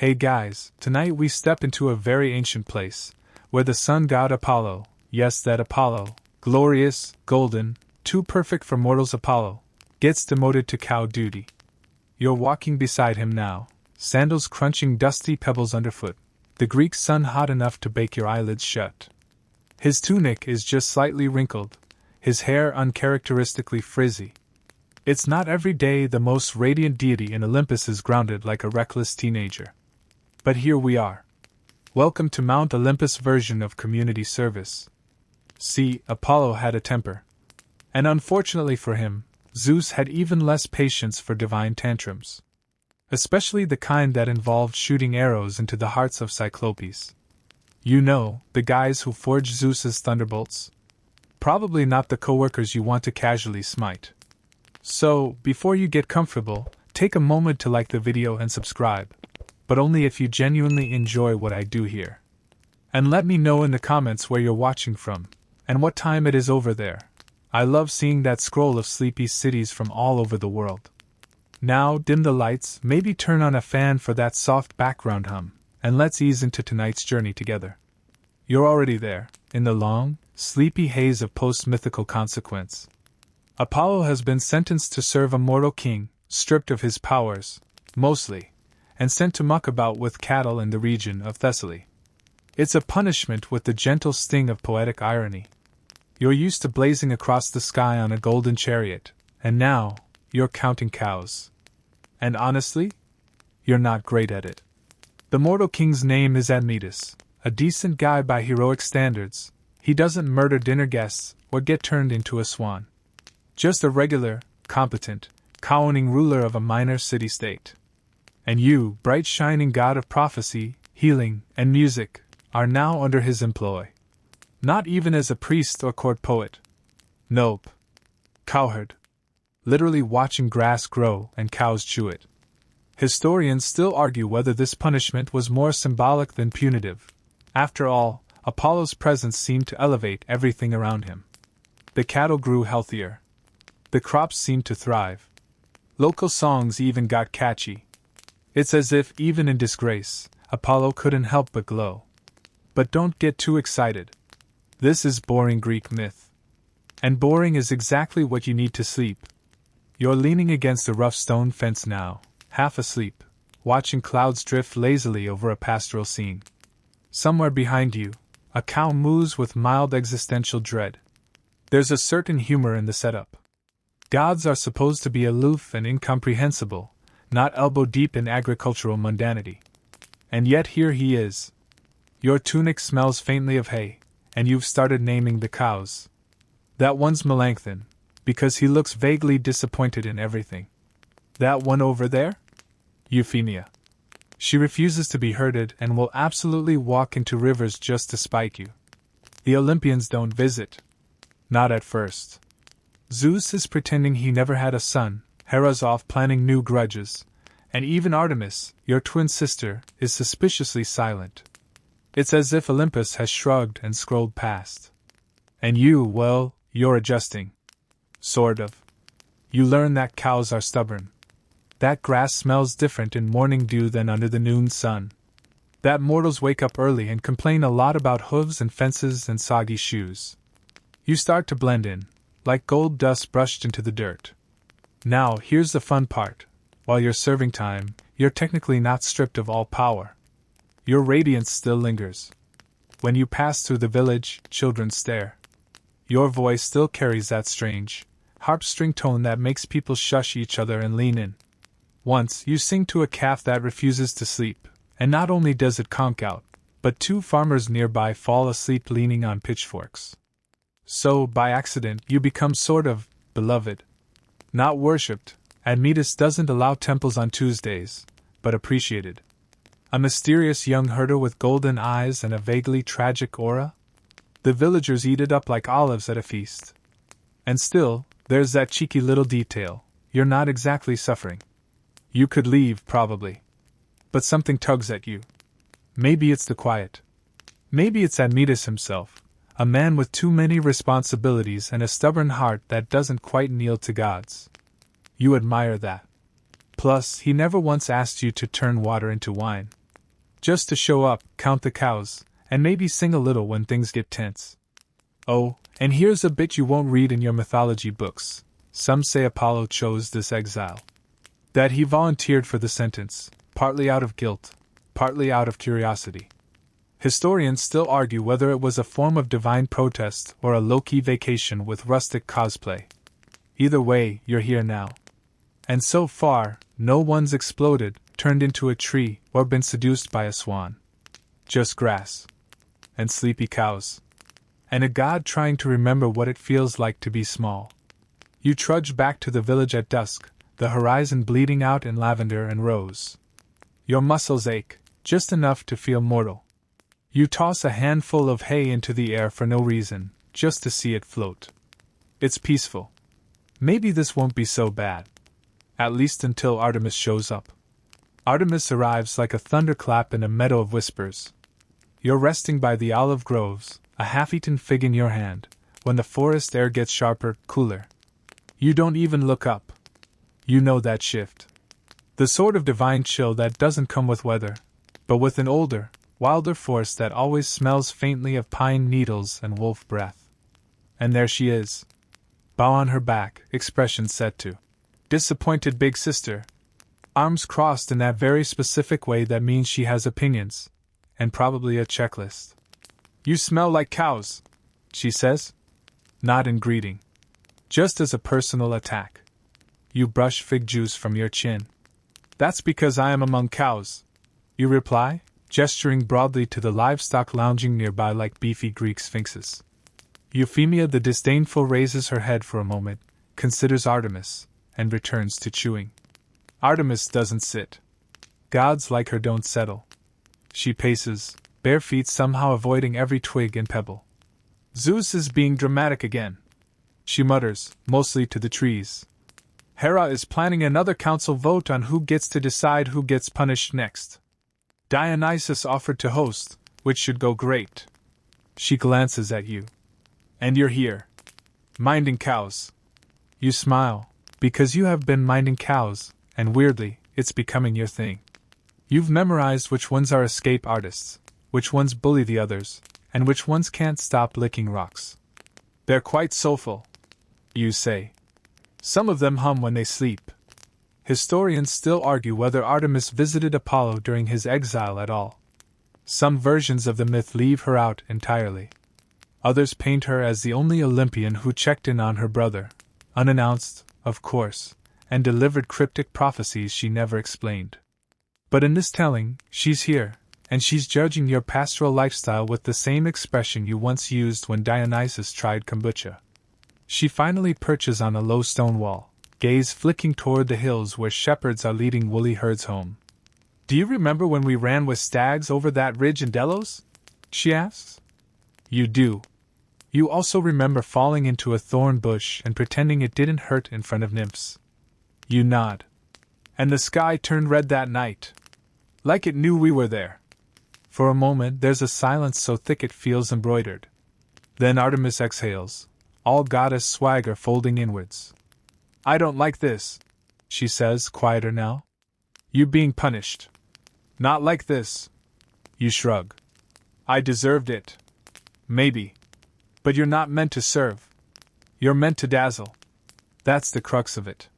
Hey guys, tonight we step into a very ancient place, where the sun god Apollo, yes that Apollo, glorious, golden, too perfect for mortals Apollo, gets demoted to cow duty. You're walking beside him now, sandals crunching dusty pebbles underfoot, the Greek sun hot enough to bake your eyelids shut. His tunic is just slightly wrinkled, his hair uncharacteristically frizzy. It's not every day the most radiant deity in Olympus is grounded like a reckless teenager. But here we are. Welcome to Mount Olympus' version of community service. See, Apollo had a temper. And unfortunately for him, Zeus had even less patience for divine tantrums. Especially the kind that involved shooting arrows into the hearts of Cyclopes. You know, the guys who forged Zeus's thunderbolts? Probably not the coworkers you want to casually smite. So, before you get comfortable, take a moment to like the video and subscribe. But only if you genuinely enjoy what I do here. And let me know in the comments where you're watching from, and what time it is over there. I love seeing that scroll of sleepy cities from all over the world. Now dim the lights, maybe turn on a fan for that soft background hum, and let's ease into tonight's journey together. You're already there, in the long, sleepy haze of post-mythical consequence. Apollo has been sentenced to serve a mortal king, stripped of his powers, mostly, and sent to muck about with cattle in the region of Thessaly. It's a punishment with the gentle sting of poetic irony. You're used to blazing across the sky on a golden chariot, and now, you're counting cows. And honestly, you're not great at it. The mortal king's name is Admetus, a decent guy by heroic standards. He doesn't murder dinner guests or get turned into a swan. Just a regular, competent, cow-owning ruler of a minor city-state. And you, bright shining god of prophecy, healing, and music, are now under his employ. Not even as a priest or court poet. Nope. Cowherd. Literally watching grass grow and cows chew it. Historians still argue whether this punishment was more symbolic than punitive. After all, Apollo's presence seemed to elevate everything around him. The cattle grew healthier. The crops seemed to thrive. Local songs even got catchy. It's as if, even in disgrace, Apollo couldn't help but glow. But don't get too excited. This is boring Greek myth. And boring is exactly what you need to sleep. You're leaning against a rough stone fence now, half asleep, watching clouds drift lazily over a pastoral scene. Somewhere behind you, a cow moos with mild existential dread. There's a certain humor in the setup. Gods are supposed to be aloof and incomprehensible, not elbow-deep in agricultural mundanity. And yet here he is. Your tunic smells faintly of hay, and you've started naming the cows. That one's Melanchthon, because he looks vaguely disappointed in everything. That one over there? Euphemia. She refuses to be herded and will absolutely walk into rivers just to spite you. The Olympians don't visit. Not at first. Zeus is pretending he never had a son, Hera's off planning new grudges, and even Artemis, your twin sister, is suspiciously silent. It's as if Olympus has shrugged and scrolled past. And you, well, you're adjusting. Sort of. You learn that cows are stubborn. That grass smells different in morning dew than under the noon sun. That mortals wake up early and complain a lot about hooves and fences and soggy shoes. You start to blend in, like gold dust brushed into the dirt. Now, here's the fun part. While you're serving time, you're technically not stripped of all power. Your radiance still lingers. When you pass through the village, children stare. Your voice still carries that strange, harp-string tone that makes people shush each other and lean in. Once, you sing to a calf that refuses to sleep, and not only does it conk out, but two farmers nearby fall asleep leaning on pitchforks. So, by accident, you become sort of beloved. Not worshipped. Admetus doesn't allow temples on Tuesdays, but appreciated. A mysterious young herder with golden eyes and a vaguely tragic aura? The villagers eat it up like olives at a feast. And still, there's that cheeky little detail. You're not exactly suffering. You could leave, probably. But something tugs at you. Maybe it's the quiet. Maybe it's Admetus himself, a man with too many responsibilities and a stubborn heart that doesn't quite kneel to gods. You admire that. Plus, he never once asked you to turn water into wine. Just to show up, count the cows, and maybe sing a little when things get tense. Oh, and here's a bit you won't read in your mythology books. Some say Apollo chose this exile. That he volunteered for the sentence, partly out of guilt, partly out of curiosity. Historians still argue whether it was a form of divine protest or a low-key vacation with rustic cosplay. Either way, you're here now. And so far, no one's exploded, turned into a tree, or been seduced by a swan. Just grass. And sleepy cows. And a god trying to remember what it feels like to be small. You trudge back to the village at dusk, the horizon bleeding out in lavender and rose. Your muscles ache, just enough to feel mortal. You toss a handful of hay into the air for no reason, just to see it float. It's peaceful. Maybe this won't be so bad. At least until Artemis shows up. Artemis arrives like a thunderclap in a meadow of whispers. You're resting by the olive groves, a half-eaten fig in your hand, when the forest air gets sharper, cooler. You don't even look up. You know that shift. The sort of divine chill that doesn't come with weather, but with an older, wilder force that always smells faintly of pine needles and wolf breath. And there she is. Bow on her back, expression set to disappointed big sister. Arms crossed in that very specific way that means she has opinions, and probably a checklist. You smell like cows, she says. Not in greeting. Just as a personal attack. You brush fig juice from your chin. That's because I am among cows, you reply, gesturing broadly to the livestock lounging nearby like beefy Greek sphinxes. Euphemia the disdainful raises her head for a moment, considers Artemis, and returns to chewing. Artemis doesn't sit. Gods like her don't settle. She paces, bare feet somehow avoiding every twig and pebble. Zeus is being dramatic again, she mutters, mostly to the trees. Hera is planning another council vote on who gets to decide who gets punished next. Dionysus offered to host, which should go great. She glances at you. And you're here. Minding cows. You smile, because you have been minding cows, and weirdly, it's becoming your thing. You've memorized which ones are escape artists, which ones bully the others, and which ones can't stop licking rocks. They're quite soulful, you say. Some of them hum when they sleep. Historians still argue whether Artemis visited Apollo during his exile at all. Some versions of the myth leave her out entirely. Others paint her as the only Olympian who checked in on her brother, unannounced, of course, and delivered cryptic prophecies she never explained. But in this telling, she's here, and she's judging your pastoral lifestyle with the same expression you once used when Dionysus tried kombucha. She finally perches on a low stone wall, gaze flicking toward the hills where shepherds are leading woolly herds home. Do you remember when we ran with stags over that ridge in Delos? She asks. You do. You also remember falling into a thorn bush and pretending it didn't hurt in front of nymphs. You nod. And the sky turned red that night. Like it knew we were there. For a moment there's a silence so thick it feels embroidered. Then Artemis exhales, all goddess swagger folding inwards. I don't like this, she says, quieter now. You being punished. Not like this. You shrug. I deserved it. Maybe. But you're not meant to serve. You're meant to dazzle. That's the crux of it.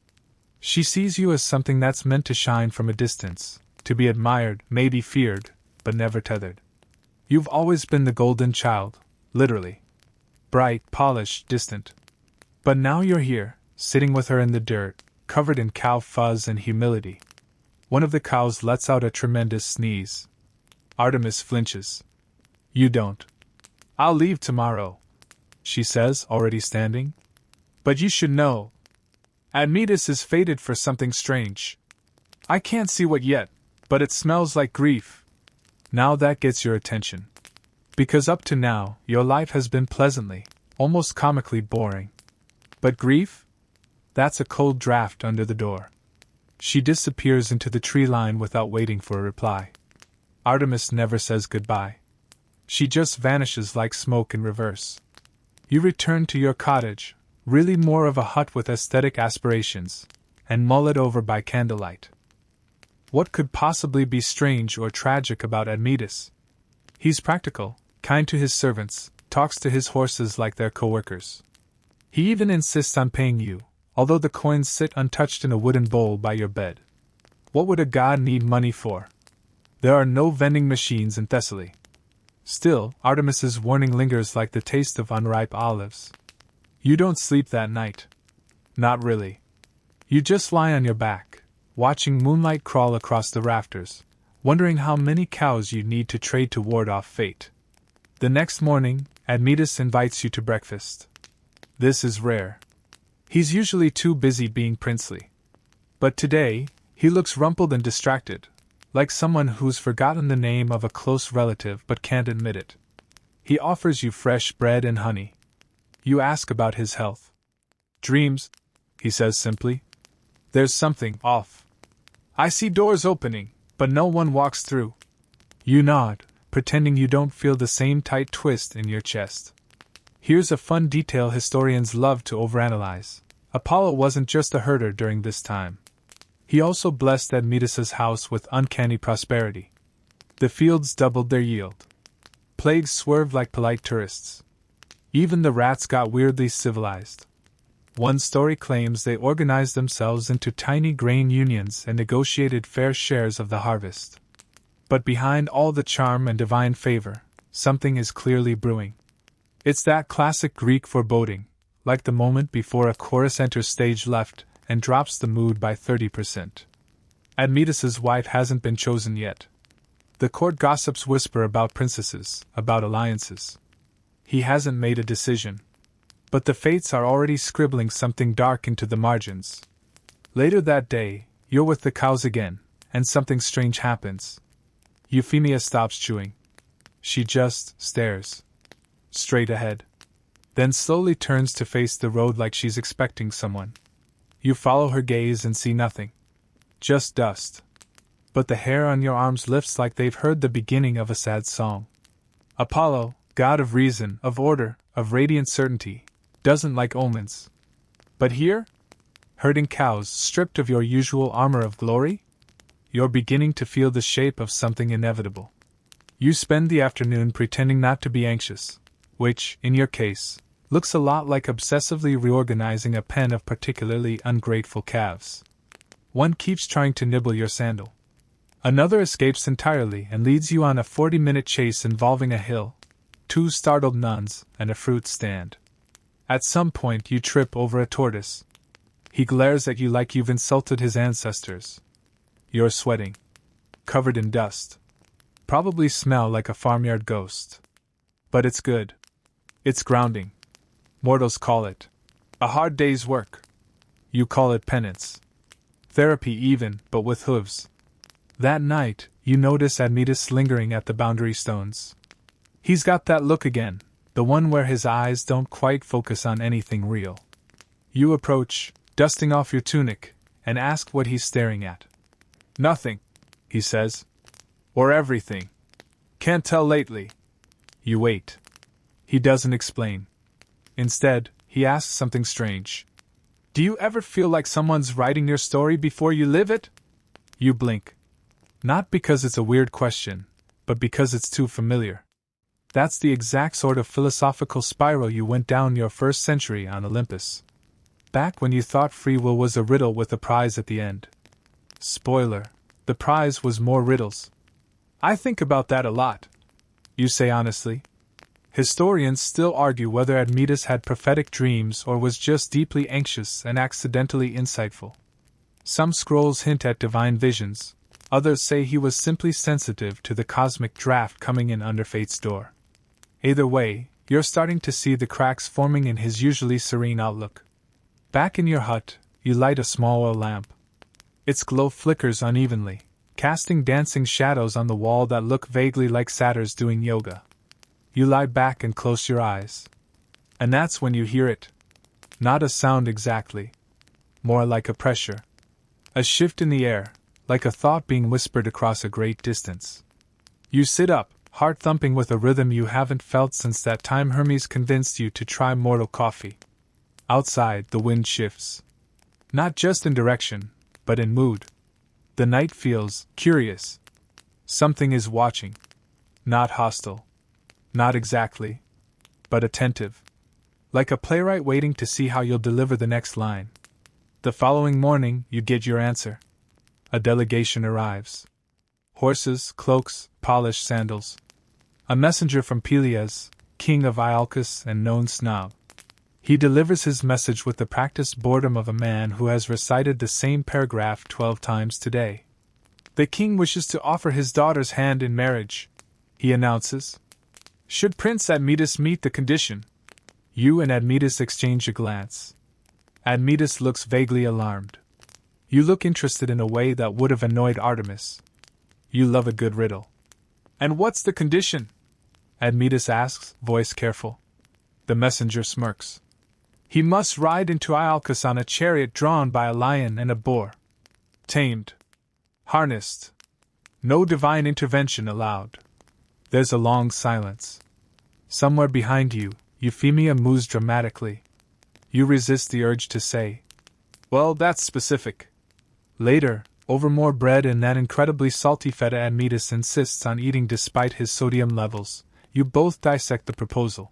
She sees you as something that's meant to shine from a distance, to be admired, maybe feared, but never tethered. You've always been the golden child, literally. Bright, polished, distant. But now you're here, sitting with her in the dirt, covered in cow fuzz and humility. One of the cows lets out a tremendous sneeze. Artemis flinches. You don't. I'll leave tomorrow, she says, already standing. But you should know. Admetus is fated for something strange. I can't see what yet, but it smells like grief. Now that gets your attention. Because up to now, your life has been pleasantly, almost comically boring. But grief? That's a cold draft under the door. She disappears into the tree line without waiting for a reply. Artemis never says goodbye. She just vanishes like smoke in reverse. You return to your cottage, really more of a hut with aesthetic aspirations, and mull it over by candlelight. What could possibly be strange or tragic about Admetus? He's practical, kind to his servants, talks to his horses like their co-workers. He even insists on paying you, although the coins sit untouched in a wooden bowl by your bed. What would a god need money for? There are no vending machines in Thessaly. Still, Artemis's warning lingers like the taste of unripe olives. You don't sleep that night. Not really. You just lie on your back, watching moonlight crawl across the rafters, wondering how many cows you need to trade to ward off fate. The next morning, Admetus invites you to breakfast. This is rare. He's usually too busy being princely. But today, he looks rumpled and distracted, like someone who's forgotten the name of a close relative but can't admit it. He offers you fresh bread and honey. You ask about his health. Dreams, he says simply. There's something off. I see doors opening, but no one walks through. You nod, pretending you don't feel the same tight twist in your chest. Here's a fun detail historians love to overanalyze. Apollo wasn't just a herder during this time. He also blessed Admetus's house with uncanny prosperity. The fields doubled their yield. Plagues swerved like polite tourists. Even the rats got weirdly civilized. One story claims they organized themselves into tiny grain unions and negotiated fair shares of the harvest. But behind all the charm and divine favor, something is clearly brewing. It's that classic Greek foreboding, like the moment before a chorus enters stage left and drops the mood by 30%. Admetus's wife hasn't been chosen yet. The court gossips whisper about princesses, about alliances. He hasn't made a decision. But the fates are already scribbling something dark into the margins. Later that day, you're with the cows again, and something strange happens. Euphemia stops chewing. She just stares. Straight ahead. Then slowly turns to face the road like she's expecting someone. You follow her gaze and see nothing. Just dust. But the hair on your arms lifts like they've heard the beginning of a sad song. Apollo, god of reason, of order, of radiant certainty, doesn't like omens. But here? Herding cows, stripped of your usual armor of glory? You're beginning to feel the shape of something inevitable. You spend the afternoon pretending not to be anxious, which, in your case, looks a lot like obsessively reorganizing a pen of particularly ungrateful calves. One keeps trying to nibble your sandal. Another escapes entirely and leads you on a 40-minute chase involving a hill, 2 startled nuns, and a fruit stand. At some point you trip over a tortoise. He glares at you like you've insulted his ancestors. You're sweating. Covered in dust. Probably smell like a farmyard ghost. But it's good. It's grounding. Mortals call it a hard day's work. You call it penance. Therapy even, but with hooves. That night, you notice Admetus lingering at the boundary stones. He's got that look again, the one where his eyes don't quite focus on anything real. You approach, dusting off your tunic, and ask what he's staring at. Nothing, he says. Or everything. Can't tell lately. You wait. He doesn't explain. Instead, he asks something strange. Do you ever feel like someone's writing your story before you live it? You blink. Not because it's a weird question, but because it's too familiar. That's the exact sort of philosophical spiral you went down your first century on Olympus. Back when you thought free will was a riddle with a prize at the end. Spoiler, the prize was more riddles. I think about that a lot, you say honestly. Historians still argue whether Admetus had prophetic dreams or was just deeply anxious and accidentally insightful. Some scrolls hint at divine visions, others say he was simply sensitive to the cosmic draft coming in under fate's door. Either way, you're starting to see the cracks forming in his usually serene outlook. Back in your hut, you light a small oil lamp. Its glow flickers unevenly, casting dancing shadows on the wall that look vaguely like satyrs doing yoga. You lie back and close your eyes. And that's when you hear it. Not a sound exactly. More like a pressure. A shift in the air, like a thought being whispered across a great distance. You sit up, heart thumping with a rhythm you haven't felt since that time Hermes convinced you to try mortal coffee. Outside, the wind shifts. Not just in direction, but in mood. The night feels curious. Something is watching. Not hostile. Not exactly. But attentive. Like a playwright waiting to see how you'll deliver the next line. The following morning, you get your answer. A delegation arrives. Horses, cloaks, polished sandals. A messenger from Pelias, king of Iolcus and known snob. He delivers his message with the practiced boredom of a man who has recited the same paragraph 12 times today. The king wishes to offer his daughter's hand in marriage, he announces. Should Prince Admetus meet the condition? You and Admetus exchange a glance. Admetus looks vaguely alarmed. You look interested in a way that would have annoyed Artemis. You love a good riddle. And what's the condition? Admetus asks, voice careful. The messenger smirks. He must ride into Iolcus on a chariot drawn by a lion and a boar. Tamed. Harnessed. No divine intervention allowed. There's a long silence. Somewhere behind you, Euphemia moves dramatically. You resist the urge to say, well, that's specific. Later, over more bread and that incredibly salty feta Admetus insists on eating despite his sodium levels, you both dissect the proposal.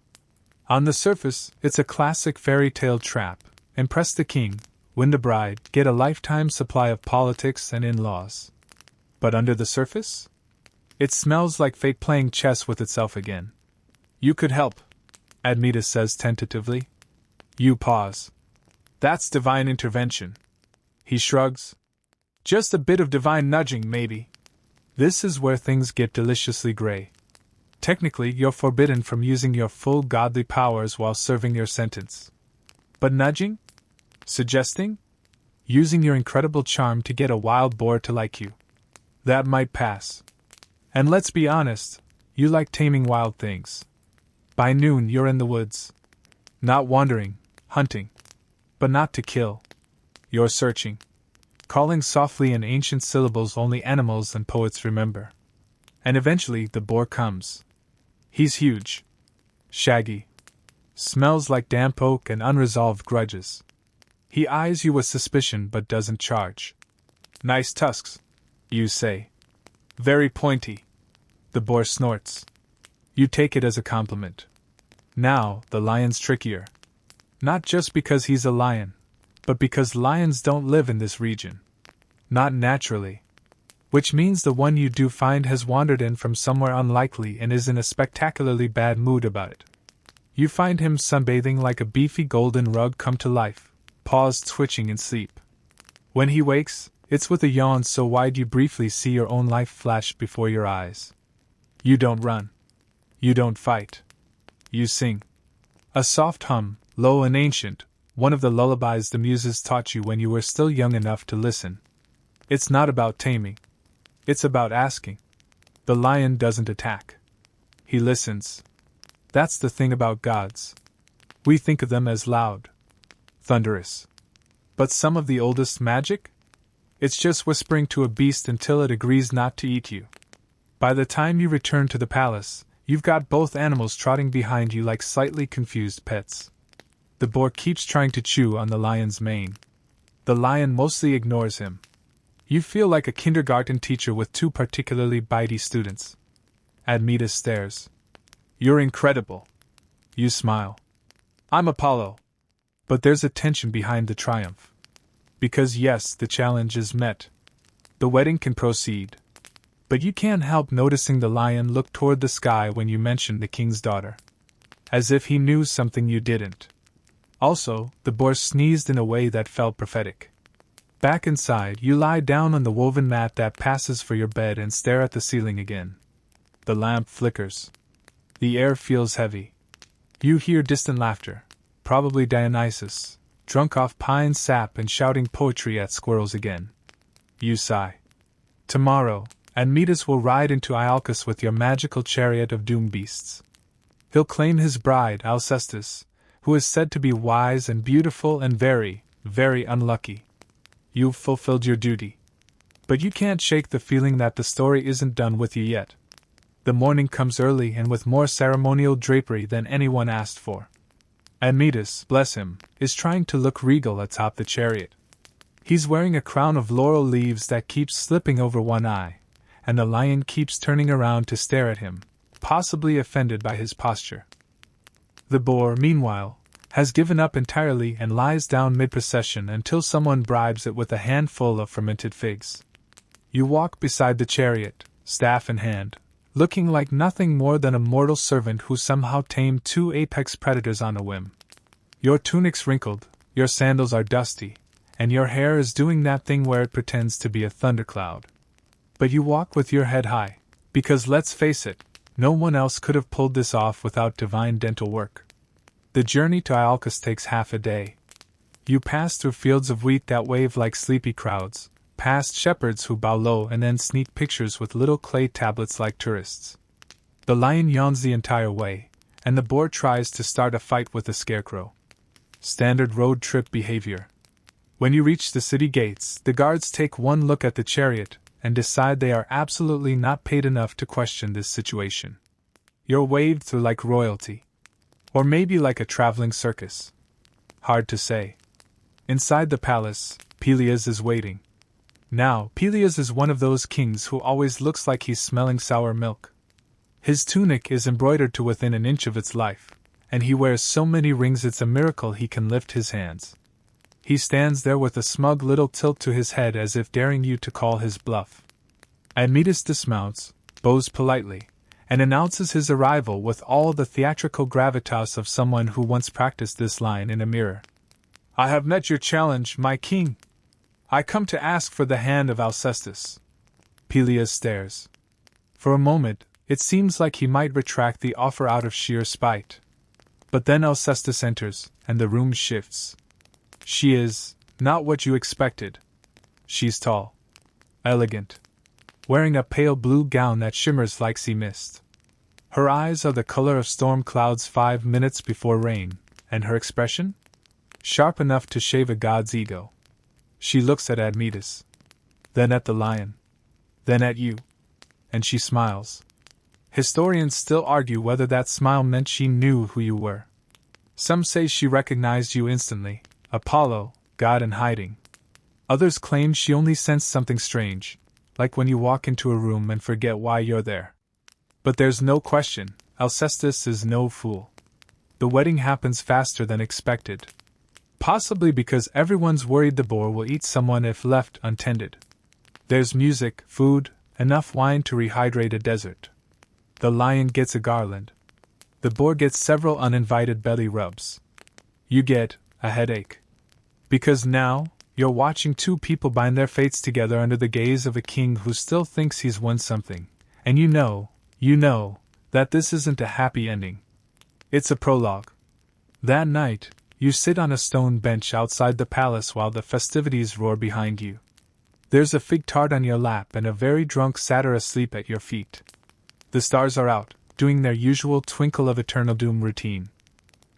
On the surface, it's a classic fairy tale trap. Impress the king, win the bride, get a lifetime supply of politics and in-laws. But under the surface? It smells like fate playing chess with itself again. You could help, Admetus says tentatively. You pause. That's divine intervention. He shrugs. Just a bit of divine nudging, maybe. This is where things get deliciously gray. Technically, you're forbidden from using your full godly powers while serving your sentence. But nudging? Suggesting? Using your incredible charm to get a wild boar to like you. That might pass. And let's be honest, you like taming wild things. By noon, you're in the woods. Not wandering, hunting. But not to kill. You're searching. Calling softly in ancient syllables only animals and poets remember. And eventually the boar comes. He's huge. Shaggy. Smells like damp oak and unresolved grudges. He eyes you with suspicion but doesn't charge. Nice tusks, you say. Very pointy. The boar snorts. You take it as a compliment. Now, the lion's trickier. Not just because he's a lion, but because lions don't live in this region. Not naturally. Which means the one you do find has wandered in from somewhere unlikely and is in a spectacularly bad mood about it. You find him sunbathing like a beefy golden rug come to life, paws twitching in sleep. When he wakes, it's with a yawn so wide you briefly see your own life flash before your eyes. You don't run. You don't fight. You sing. A soft hum, low and ancient, one of the lullabies the muses taught you when you were still young enough to listen. It's not about taming. It's about asking. The lion doesn't attack. He listens. That's the thing about gods. We think of them as loud, thunderous. But some of the oldest magic? It's just whispering to a beast until it agrees not to eat you. By the time you return to the palace, you've got both animals trotting behind you like slightly confused pets. The boar keeps trying to chew on the lion's mane. The lion mostly ignores him. You feel like a kindergarten teacher with two particularly bitey students. Admetus stares. You're incredible. You smile. I'm Apollo. But there's a tension behind the triumph. Because yes, the challenge is met. The wedding can proceed. But you can't help noticing the lion look toward the sky when you mention the king's daughter. As if he knew something you didn't. Also, the boar sneezed in a way that felt prophetic. Back inside, you lie down on the woven mat that passes for your bed and stare at the ceiling again. The lamp flickers. The air feels heavy. You hear distant laughter, probably Dionysus, drunk off pine sap and shouting poetry at squirrels again. You sigh. Tomorrow, Admetus will ride into Iolcus with your magical chariot of doom beasts. He'll claim his bride, Alcestis, who is said to be wise and beautiful and very, very unlucky. You've fulfilled your duty. But you can't shake the feeling that the story isn't done with you yet. The morning comes early and with more ceremonial drapery than anyone asked for. Admetus, bless him, is trying to look regal atop the chariot. He's wearing a crown of laurel leaves that keeps slipping over one eye, and the lion keeps turning around to stare at him, possibly offended by his posture. The boar, meanwhile, has given up entirely and lies down mid-procession until someone bribes it with a handful of fermented figs. You walk beside the chariot, staff in hand, looking like nothing more than a mortal servant who somehow tamed two apex predators on a whim. Your tunic's wrinkled, your sandals are dusty, and your hair is doing that thing where it pretends to be a thundercloud. But you walk with your head high, because let's face it, no one else could have pulled this off without divine dental work. The journey to Iolcus takes half a day. You pass through fields of wheat that wave like sleepy crowds, past shepherds who bow low and then sneak pictures with little clay tablets like tourists. The lion yawns the entire way, and the boar tries to start a fight with the scarecrow. Standard road trip behavior. When you reach the city gates, the guards take one look at the chariot and decide they are absolutely not paid enough to question this situation. You're waved through like royalty. Or maybe like a traveling circus. Hard to say. Inside the palace, Pelias is waiting. Now, Pelias is one of those kings who always looks like he's smelling sour milk. His tunic is embroidered to within an inch of its life, and he wears so many rings it's a miracle he can lift his hands. He stands there with a smug little tilt to his head as if daring you to call his bluff. Admetus dismounts, bows politely, and announces his arrival with all the theatrical gravitas of someone who once practiced this line in a mirror. "I have met your challenge, my king. I come to ask for the hand of Alcestis." Pelias stares. For a moment, it seems like he might retract the offer out of sheer spite. But then Alcestis enters, and the room shifts. She is not what you expected. She's tall, elegant, wearing a pale blue gown that shimmers like sea mist. Her eyes are the color of storm clouds 5 minutes before rain, and her expression? Sharp enough to shave a god's ego. She looks at Admetus, then at the lion, then at you, and she smiles. Historians still argue whether that smile meant she knew who you were. Some say she recognized you instantly, Apollo, god in hiding. Others claim she only sensed something strange, like when you walk into a room and forget why you're there. But there's no question, Alcestis is no fool. The wedding happens faster than expected. Possibly because everyone's worried the boar will eat someone if left untended. There's music, food, enough wine to rehydrate a desert. The lion gets a garland. The boar gets several uninvited belly rubs. You get a headache. Because now, you're watching two people bind their fates together under the gaze of a king who still thinks he's won something, and you know, that this isn't a happy ending. It's a prologue. That night, you sit on a stone bench outside the palace while the festivities roar behind you. There's a fig tart on your lap and a very drunk satyr asleep at your feet. The stars are out, doing their usual twinkle of eternal doom routine.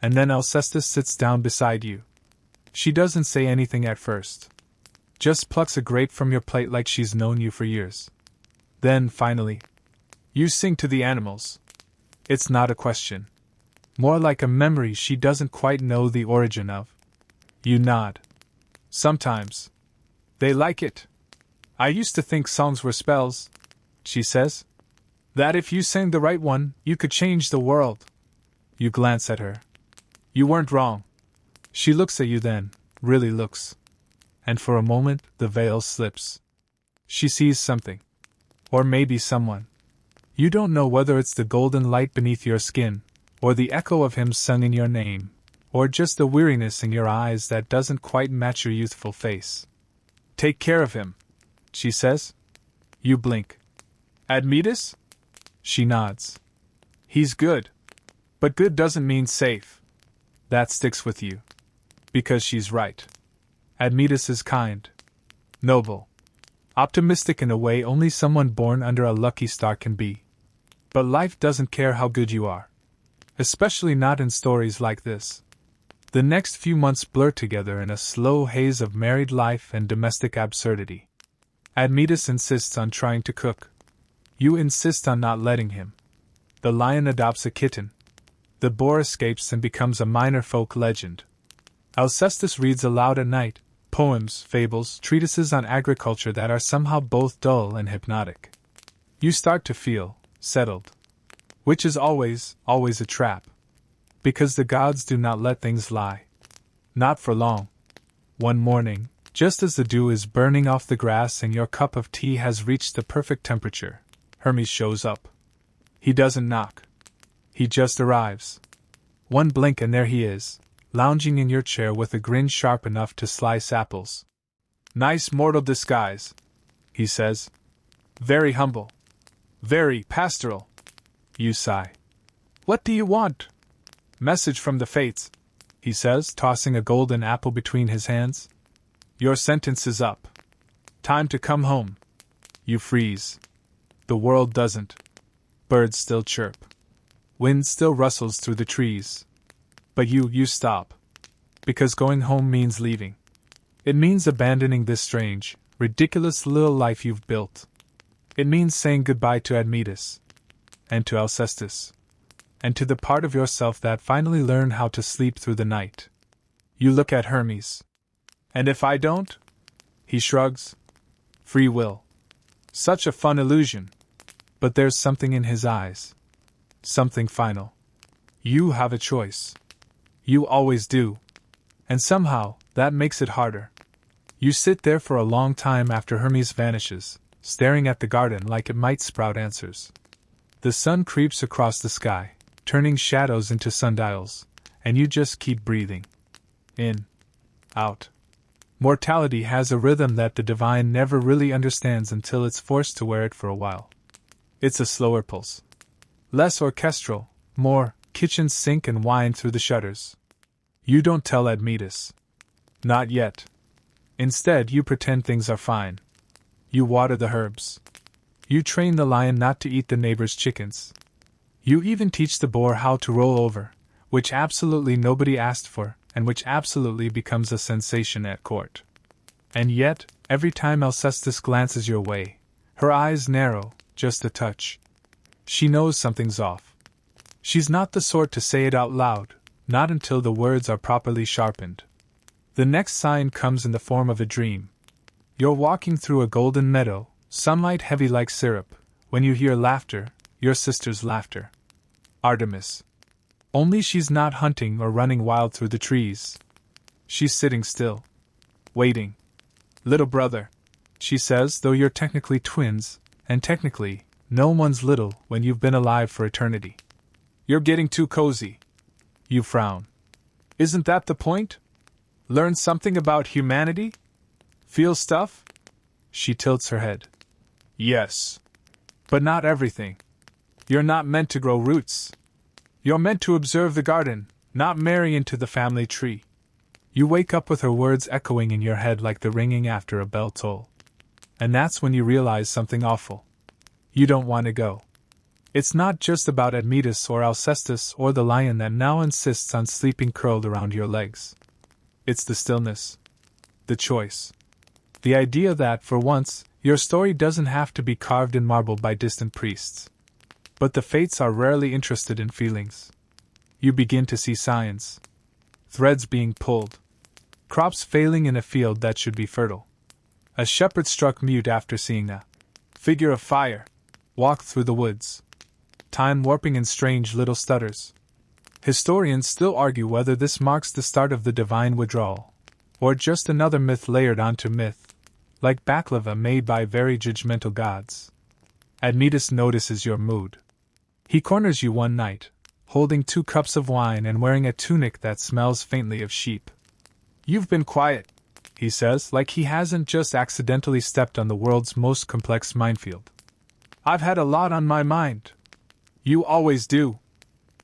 And then Alcestis sits down beside you. She doesn't say anything at first. Just plucks a grape from your plate like she's known you for years. Then, finally, you sing to the animals. It's not a question. More like a memory she doesn't quite know the origin of. You nod. Sometimes. They like it. "I used to think songs were spells," she says. "That if you sang the right one, you could change the world." You glance at her. You weren't wrong. She looks at you then, really looks. And for a moment, the veil slips. She sees something. Or maybe someone. You don't know whether it's the golden light beneath your skin, or the echo of him sung in your name, or just the weariness in your eyes that doesn't quite match your youthful face. "Take care of him," she says. You blink. "Admetus?" She nods. "He's good. But good doesn't mean safe." That sticks with you. Because she's right. Admetus is kind, noble, optimistic in a way only someone born under a lucky star can be. But life doesn't care how good you are. Especially not in stories like this. The next few months blur together in a slow haze of married life and domestic absurdity. Admetus insists on trying to cook. You insist on not letting him. The lion adopts a kitten. The boar escapes and becomes a minor folk legend. Alcestis reads aloud at night, Poems, fables, treatises on agriculture that are somehow both dull and hypnotic. You start to feel settled. Which is always a trap. Because the gods do not let things lie. Not for long. One morning, just as the dew is burning off the grass and your cup of tea has reached the perfect temperature, Hermes shows up. He doesn't knock. He just arrives. One blink and there he is, lounging in your chair with a grin sharp enough to slice apples. Nice mortal disguise, he says. Very humble. Very pastoral. You sigh. What do you want? Message from the fates, he says, tossing a golden apple between his hands. Your sentence is up. Time to come home. You freeze. The world doesn't. Birds still chirp. Wind still rustles through the trees. But you stop. Because going home means leaving. It means abandoning this strange, ridiculous little life you've built. It means saying goodbye to Admetus. And to Alcestis. And to the part of yourself that finally learned how to sleep through the night. You look at Hermes. And if I don't? He shrugs. Free will. Such a fun illusion. But there's something in his eyes. Something final. You have a choice. You always do. And somehow, that makes it harder. You sit there for a long time after Hermes vanishes, staring at the garden like it might sprout answers. The sun creeps across the sky, turning shadows into sundials, and you just keep breathing. In. Out. Mortality has a rhythm that the divine never really understands until it's forced to wear it for a while. It's a slower pulse. Less orchestral, more kitchen sink and wine through the shutters. You don't tell Admetus. Not yet. Instead, you pretend things are fine. You water the herbs. You train the lion not to eat the neighbor's chickens. You even teach the boar how to roll over, which absolutely nobody asked for, and which absolutely becomes a sensation at court. And yet, every time Alcestis glances your way, her eyes narrow, just a touch. She knows something's off. She's not the sort to say it out loud, not until the words are properly sharpened. The next sign comes in the form of a dream. You're walking through a golden meadow, sunlight heavy like syrup, when you hear laughter, your sister's laughter. Artemis. Only she's not hunting or running wild through the trees. She's sitting still. Waiting. Little brother, she says, though you're technically twins, and technically, no one's little when you've been alive for eternity. You're getting too cozy. You frown. Isn't that the point? Learn something about humanity? Feel stuff? She tilts her head. Yes. But not everything. You're not meant to grow roots. You're meant to observe the garden, not marry into the family tree. You wake up with her words echoing in your head like the ringing after a bell toll. And that's when you realize something awful. You don't want to go. It's not just about Admetus or Alcestis or the lion that now insists on sleeping curled around your legs. It's the stillness. The choice. The idea that, for once, your story doesn't have to be carved in marble by distant priests. But the fates are rarely interested in feelings. You begin to see signs. Threads being pulled. Crops failing in a field that should be fertile. A shepherd struck mute after seeing a figure of fire walk through the woods. Time warping in strange little stutters. Historians still argue whether this marks the start of the divine withdrawal, or just another myth layered onto myth, like baklava made by very judgmental gods. Admetus notices your mood. He corners you one night, holding 2 cups of wine and wearing a tunic that smells faintly of sheep. You've been quiet, he says, like he hasn't just accidentally stepped on the world's most complex minefield. I've had a lot on my mind. You always do.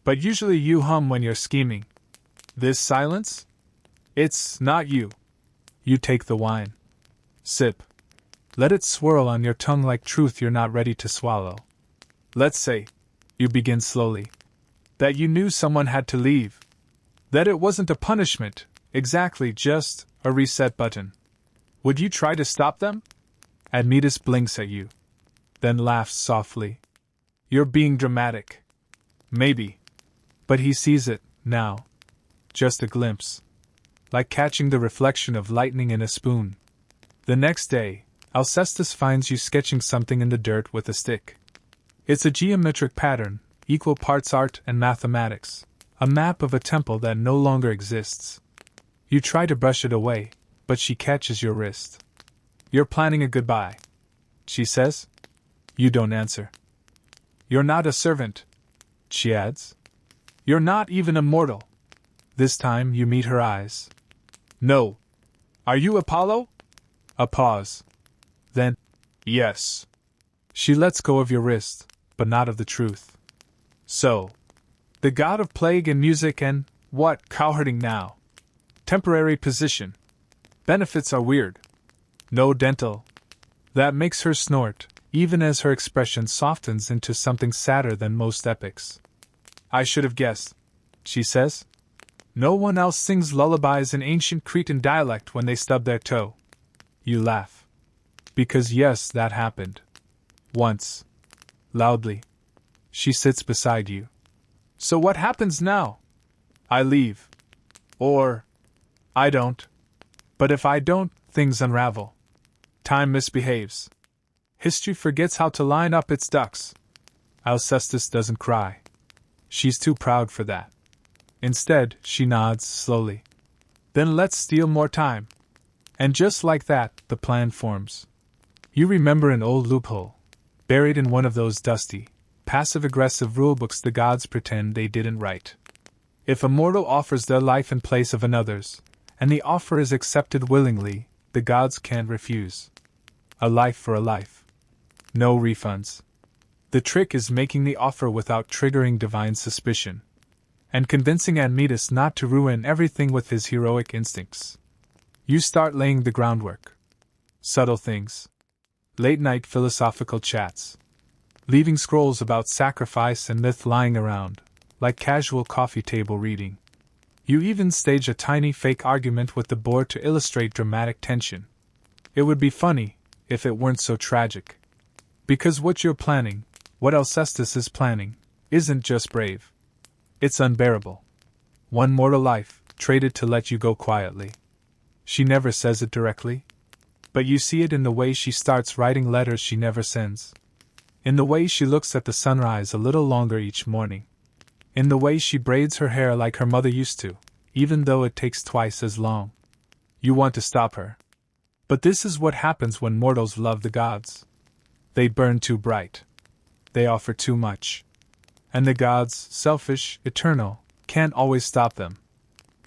But usually you hum when you're scheming. This silence? It's not you. You take the wine. Sip. Let it swirl on your tongue like truth you're not ready to swallow. Let's say, you begin slowly, that you knew someone had to leave. That it wasn't a punishment, exactly, just a reset button. Would you try to stop them? Admetus blinks at you, then laughs softly. You're being dramatic. Maybe. But he sees it, now. Just a glimpse. like catching the reflection of lightning in a spoon. The next day, Alcestis finds you sketching something in the dirt with a stick. It's a geometric pattern, equal parts art and mathematics, a map of a temple that no longer exists. You try to brush it away, but she catches your wrist. "You're planning a goodbye," she says. You don't answer. "You're not a servant," she adds. "You're not even a mortal." This time you meet her eyes. "No. Are you Apollo?" A pause. Then, "Yes." She lets go of your wrist, but not of the truth. "So, the god of plague and music and, what, cowherding now? Temporary position. Benefits are weird. No dental." That makes her snort, even as her expression softens into something sadder than most epics. "I should have guessed," she says. "No one else sings lullabies in ancient Cretan dialect when they stub their toe." You laugh. Because yes, that happened. Once. Loudly. She sits beside you. "So what happens now?" "I leave. Or I don't. But if I don't, things unravel. Time misbehaves. History forgets how to line up its ducks." Alcestis doesn't cry. She's too proud for that. Instead, she nods slowly. "Then let's steal more time." And just like that, the plan forms. You remember an old loophole, buried in one of those dusty, passive-aggressive rulebooks the gods pretend they didn't write. If a mortal offers their life in place of another's, and the offer is accepted willingly, the gods can't refuse. A life for a life. No refunds. The trick is making the offer without triggering divine suspicion, and convincing Admetus not to ruin everything with his heroic instincts. You start laying the groundwork. Subtle things. Late-night philosophical chats. Leaving scrolls about sacrifice and myth lying around, like casual coffee table reading. You even stage a tiny fake argument with the board to illustrate dramatic tension. It would be funny, if it weren't so tragic. Because what you're planning, what Alcestis is planning, isn't just brave. It's unbearable. One mortal life, traded to let you go quietly. She never says it directly. But you see it in the way she starts writing letters she never sends. In the way she looks at the sunrise a little longer each morning. In the way she braids her hair like her mother used to, even though it takes twice as long. You want to stop her. But this is what happens when mortals love the gods. They burn too bright. They offer too much. And the gods, selfish, eternal, can't always stop them.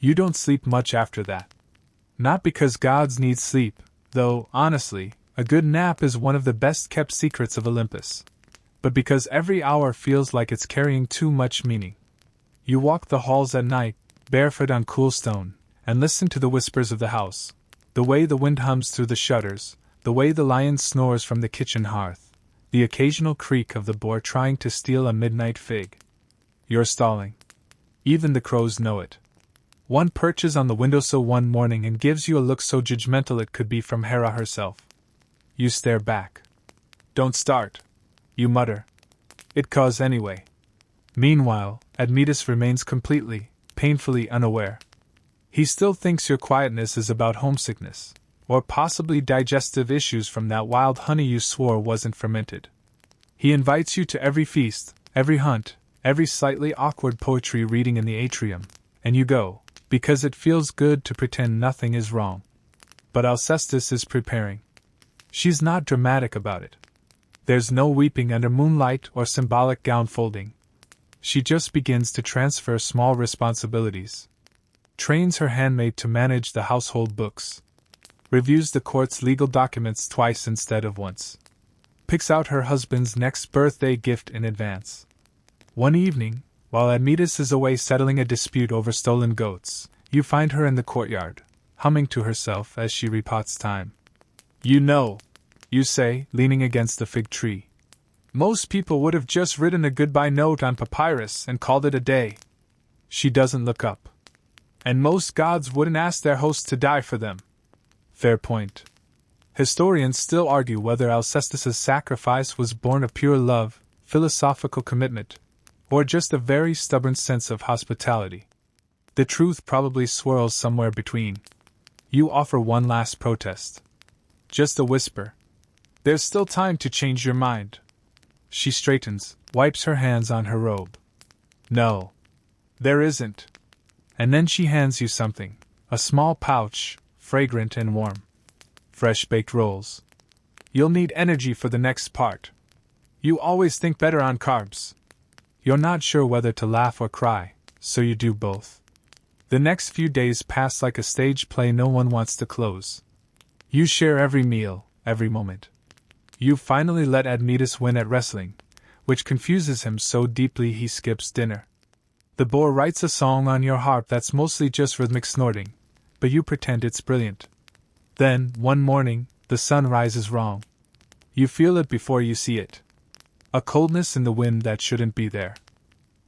You don't sleep much after that. Not because gods need sleep, though, honestly, a good nap is one of the best-kept secrets of Olympus. But because every hour feels like it's carrying too much meaning. You walk the halls at night, barefoot on cool stone, and listen to the whispers of the house, the way the wind hums through the shutters, the way the lion snores from the kitchen hearth, the occasional creak of the boar trying to steal a midnight fig. You're stalling. Even the crows know it. One perches on the windowsill one morning and gives you a look so judgmental it could be from Hera herself. You stare back. "Don't start," you mutter. "It caws anyway." Meanwhile, Admetus remains completely, painfully unaware. He still thinks your quietness is about homesickness, or possibly digestive issues from that wild honey you swore wasn't fermented. He invites you to every feast, every hunt, every slightly awkward poetry reading in the atrium, and you go, because it feels good to pretend nothing is wrong. But Alcestis is preparing. She's not dramatic about it. There's no weeping under moonlight or symbolic gown folding. She just begins to transfer small responsibilities. Trains her handmaid to manage the household books. Reviews the court's legal documents twice instead of once. Picks out her husband's next birthday gift in advance. One evening, while Admetus is away settling a dispute over stolen goats, you find her in the courtyard, humming to herself as she repots time. "You know," you say, leaning against the fig tree. "Most people would have just written a goodbye note on papyrus and called it a day." She doesn't look up. "And most gods wouldn't ask their host to die for them." Fair point. Historians still argue whether Alcestis's sacrifice was born of pure love, philosophical commitment, or just a very stubborn sense of hospitality. The truth probably swirls somewhere between. You offer one last protest. Just a whisper. There's still time to change your mind. She straightens, wipes her hands on her robe. No. There isn't. And then she hands you something, a small pouch, fragrant and warm. Fresh baked rolls. You'll need energy for the next part. You always think better on carbs. You're not sure whether to laugh or cry, so you do both. The next few days pass like a stage play no one wants to close. You share every meal, every moment. You finally let Admetus win at wrestling, which confuses him so deeply he skips dinner. The boar writes a song on your harp that's mostly just rhythmic snorting, but you pretend it's brilliant. Then, one morning, the sun rises wrong. You feel it before you see it. A coldness in the wind that shouldn't be there.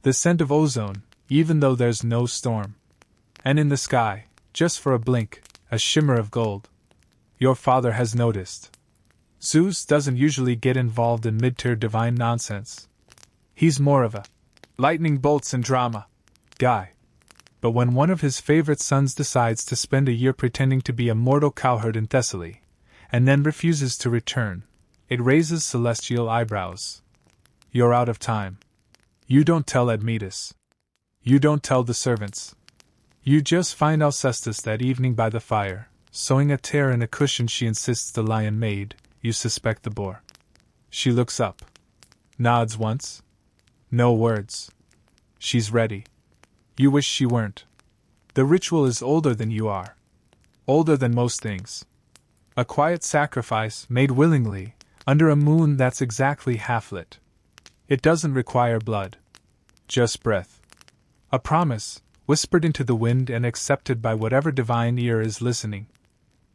The scent of ozone, even though there's no storm. And in the sky, just for a blink, a shimmer of gold. Your father has noticed. Zeus doesn't usually get involved in mid-tier divine nonsense. He's more of a lightning bolts and drama guy. But when one of his favorite sons decides to spend a year pretending to be a mortal cowherd in Thessaly, and then refuses to return, it raises celestial eyebrows. You're out of time. You don't tell Admetus. You don't tell the servants. You just find Alcestis that evening by the fire, sewing a tear in a cushion she insists the lion made. You suspect the boar. She looks up. Nods once. No words. She's ready. You wish she weren't. The ritual is older than you are. Older than most things. A quiet sacrifice made willingly, under a moon that's exactly half-lit. It doesn't require blood. Just breath. A promise, whispered into the wind and accepted by whatever divine ear is listening.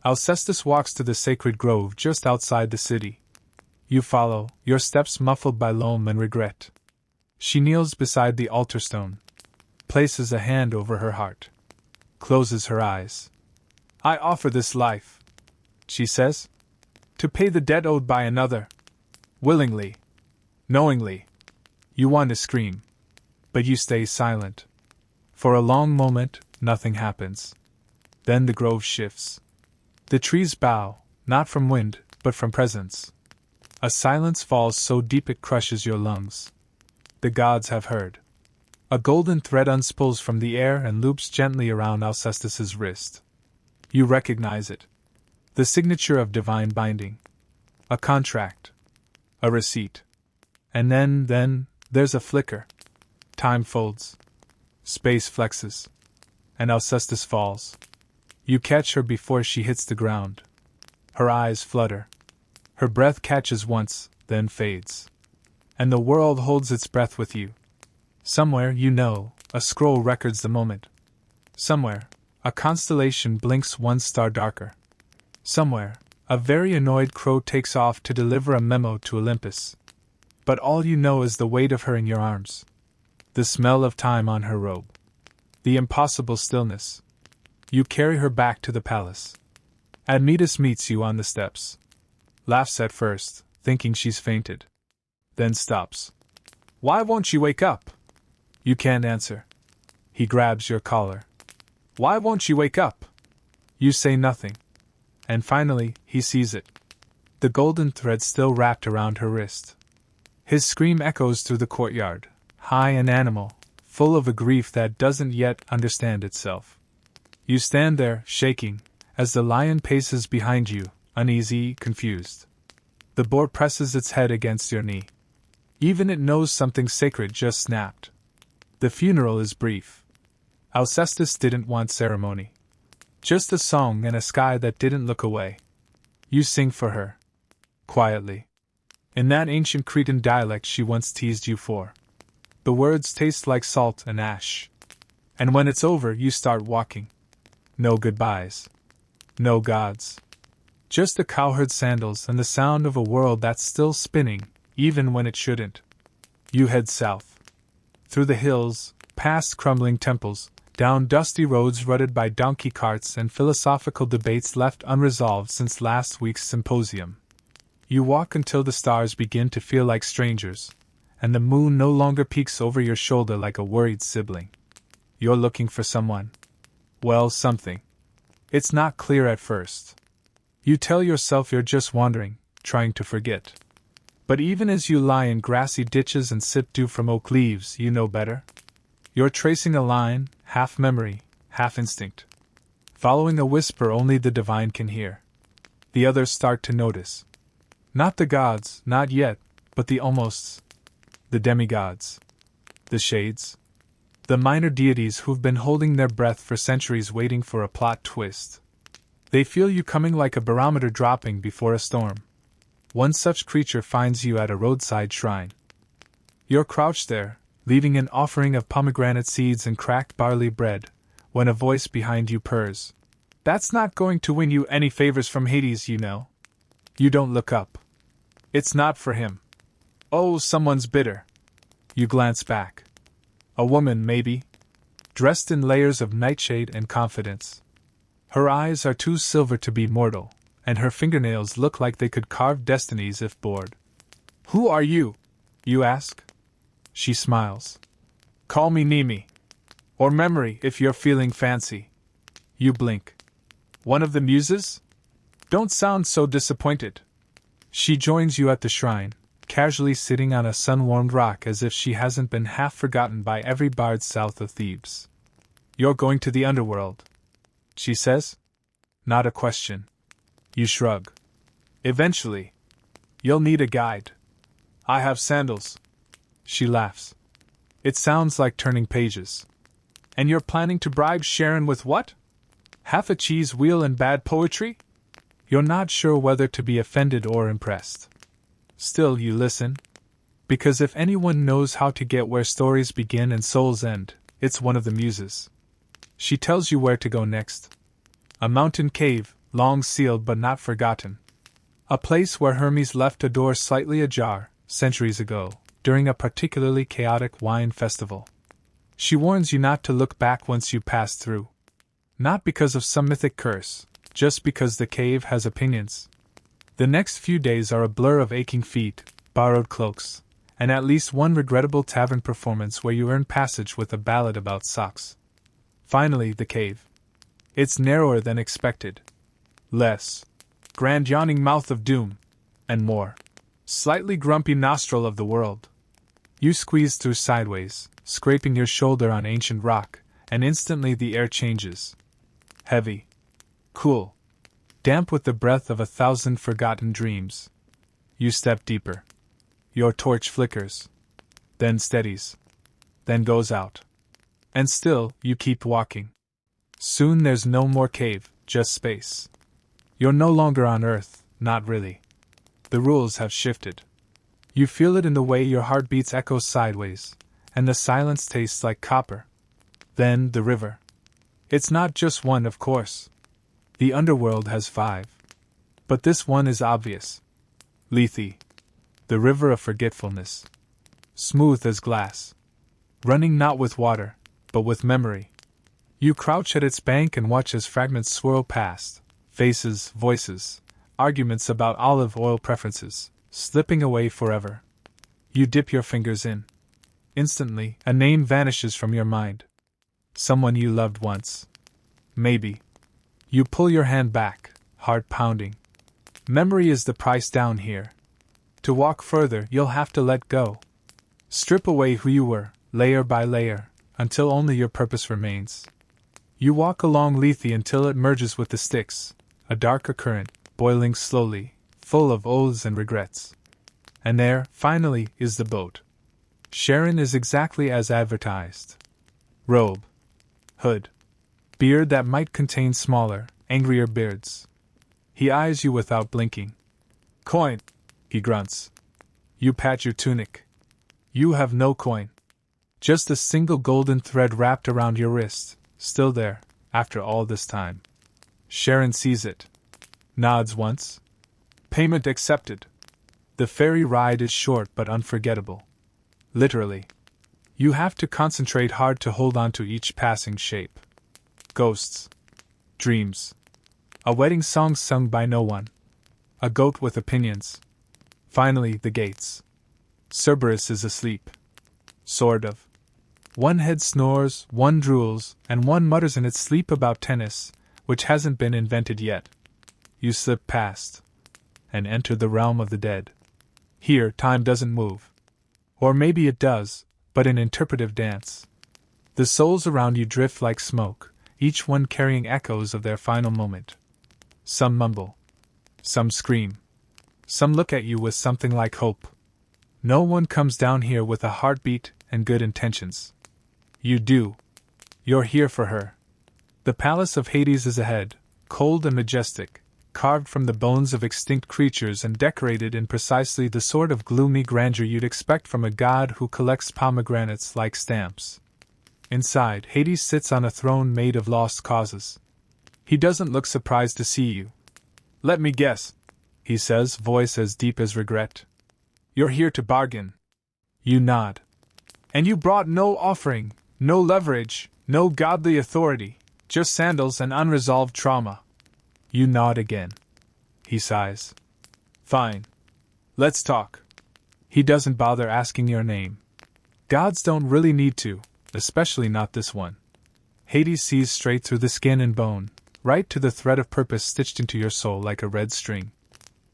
Alcestis walks to the sacred grove just outside the city. You follow, your steps muffled by loam and regret. She kneels beside the altar stone, places a hand over her heart, closes her eyes. I offer this life, she says, to pay the debt owed by another. Willingly. Knowingly. You want to scream. But you stay silent. For a long moment, nothing happens. Then the grove shifts. The trees bow, not from wind, but from presence. A silence falls so deep it crushes your lungs. The gods have heard. A golden thread unspools from the air and loops gently around Alcestis's wrist. You recognize it. The signature of divine binding. A contract. A receipt. And then, there's a flicker. Time folds. Space flexes. And Alcestis falls. You catch her before she hits the ground. Her eyes flutter. Her breath catches once, then fades. And the world holds its breath with you. Somewhere, you know, a scroll records the moment. Somewhere, a constellation blinks one star darker. Somewhere, a very annoyed crow takes off to deliver a memo to Olympus. But all you know is the weight of her in your arms. The smell of time on her robe. The impossible stillness. You carry her back to the palace. Admetus meets you on the steps. Laughs at first, thinking she's fainted. Then stops. Why won't she wake up? You can't answer. He grabs your collar. Why won't she wake up? You say nothing. And finally, he sees it. The golden thread still wrapped around her wrist. His scream echoes through the courtyard, high and animal, full of a grief that doesn't yet understand itself. You stand there, shaking, as the lion paces behind you, uneasy, confused. The boar presses its head against your knee. Even it knows something sacred just snapped. The funeral is brief. Alcestis didn't want ceremony. Just a song and a sky that didn't look away. You sing for her. Quietly. In that ancient Cretan dialect she once teased you for. The words taste like salt and ash. And when it's over, you start walking. No goodbyes. No gods. Just the cowherd sandals and the sound of a world that's still spinning, even when it shouldn't. You head south. Through the hills, past crumbling temples, down dusty roads rutted by donkey carts and philosophical debates left unresolved since last week's symposium. You walk until the stars begin to feel like strangers, and the moon no longer peeks over your shoulder like a worried sibling. You're looking for someone. Well, something. It's not clear at first. You tell yourself you're just wandering, trying to forget. But even as you lie in grassy ditches and sip dew from oak leaves, you know better. You're tracing a line, half memory, half instinct. Following a whisper only the divine can hear. The others start to notice. Not the gods, not yet, but the almosts. The demigods. The shades. The minor deities who've been holding their breath for centuries waiting for a plot twist. They feel you coming like a barometer dropping before a storm. One such creature finds you at a roadside shrine. You're crouched there, leaving an offering of pomegranate seeds and cracked barley bread, when a voice behind you purrs. That's not going to win you any favors from Hades, you know. You don't look up. It's not for him. Oh, someone's bitter. You glance back. A woman, maybe, dressed in layers of nightshade and confidence. Her eyes are too silver to be mortal, and her fingernails look like they could carve destinies if bored. Who are you? You ask. She smiles. Call me Nemi. Or Memory if you're feeling fancy. You blink. One of the muses? Don't sound so disappointed. She joins you at the shrine, casually sitting on a sun-warmed rock as if she hasn't been half forgotten by every bard south of Thebes. You're going to the underworld, she says. Not a question. You shrug. Eventually. You'll need a guide. I have sandals. She laughs. It sounds like turning pages. And you're planning to bribe Sharon with what? Half a cheese wheel and bad poetry? You're not sure whether to be offended or impressed. Still, you listen. Because if anyone knows how to get where stories begin and souls end, it's one of the muses. She tells you where to go next. A mountain cave, long sealed but not forgotten. A place where Hermes left a door slightly ajar, centuries ago, during a particularly chaotic wine festival. She warns you not to look back once you pass through. Not because of some mythic curse, just because the cave has opinions. The next few days are a blur of aching feet, borrowed cloaks, and at least one regrettable tavern performance where you earn passage with a ballad about socks. Finally, the cave. It's narrower than expected. Less. Grand yawning mouth of doom. And more. Slightly grumpy nostril of the world. You squeeze through sideways, scraping your shoulder on ancient rock, and instantly the air changes. Heavy. Cool. Damp with the breath of 1,000 forgotten dreams. You step deeper. Your torch flickers. Then steadies. Then goes out. And still, you keep walking. Soon there's no more cave, just space. You're no longer on Earth, not really. The rules have shifted. You feel it in the way your heartbeats echo sideways, and the silence tastes like copper. Then, the river. It's not just one, of course. The underworld has 5. But this one is obvious. Lethe. The river of forgetfulness. Smooth as glass. Running not with water, but with memory. You crouch at its bank and watch as fragments swirl past. Faces, voices, arguments about olive oil preferences, slipping away forever. You dip your fingers in. Instantly, a name vanishes from your mind. Someone you loved once. Maybe. You pull your hand back, heart pounding. Memory is the price down here. To walk further, you'll have to let go. Strip away who you were, layer by layer, until only your purpose remains. You walk along Lethe until it merges with the Styx, a darker current, boiling slowly, full of oaths and regrets. And there, finally, is the boat. Sharon is exactly as advertised. Robe. Hood. Beard that might contain smaller, angrier beards. He eyes you without blinking. Coin, he grunts. You pat your tunic. You have no coin. Just a single golden thread wrapped around your wrist, still there, after all this time. Sharon sees it. Nods once. Payment accepted. The ferry ride is short but unforgettable. Literally. You have to concentrate hard to hold on to each passing shape. Ghosts. Dreams. A wedding song sung by no one. A goat with opinions. Finally, the gates. Cerberus is asleep. Sort of. One head snores, one drools, and one mutters in its sleep about tennis, which hasn't been invented yet. You slip past and enter the realm of the dead. Here, time doesn't move. Or maybe it does, but in interpretive dance. The souls around you drift like smoke, each one carrying echoes of their final moment. Some mumble. Some scream. Some look at you with something like hope. No one comes down here with a heartbeat and good intentions. You do. You're here for her. The palace of Hades is ahead, cold and majestic, carved from the bones of extinct creatures and decorated in precisely the sort of gloomy grandeur you'd expect from a god who collects pomegranates like stamps. Inside, Hades sits on a throne made of lost causes. He doesn't look surprised to see you. "Let me guess," he says, voice as deep as regret. "You're here to bargain." You nod. "And you brought no offering, no leverage, no godly authority, just sandals and unresolved trauma." You nod again. He sighs. "Fine. Let's talk." He doesn't bother asking your name. Gods don't really need to, especially not this one. Hades sees straight through the skin and bone, right to the thread of purpose stitched into your soul like a red string.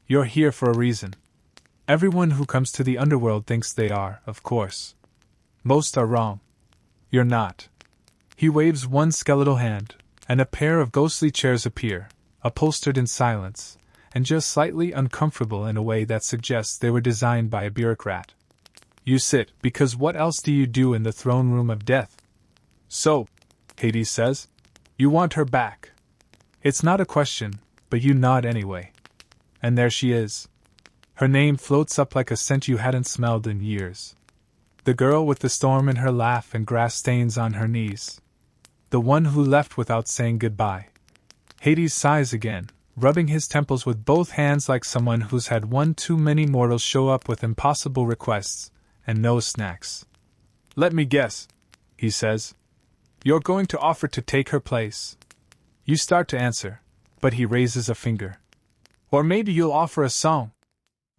You're here for a reason. Everyone who comes to the underworld thinks they are, of course. Most are wrong. You're not. He waves one skeletal hand, and a pair of ghostly chairs appear, upholstered in silence, and just slightly uncomfortable in a way that suggests they were designed by a bureaucrat. You sit, because what else do you do in the throne room of death? "So," Hades says, "you want her back." It's not a question, but you nod anyway. And there she is. Her name floats up like a scent you hadn't smelled in years. The girl with the storm in her laugh and grass stains on her knees. The one who left without saying goodbye. Hades sighs again, rubbing his temples with both hands like someone who's had one too many mortals show up with impossible requests, and no snacks. "Let me guess," he says. "You're going to offer to take her place." You start to answer, but he raises a finger. "Or maybe you'll offer a song.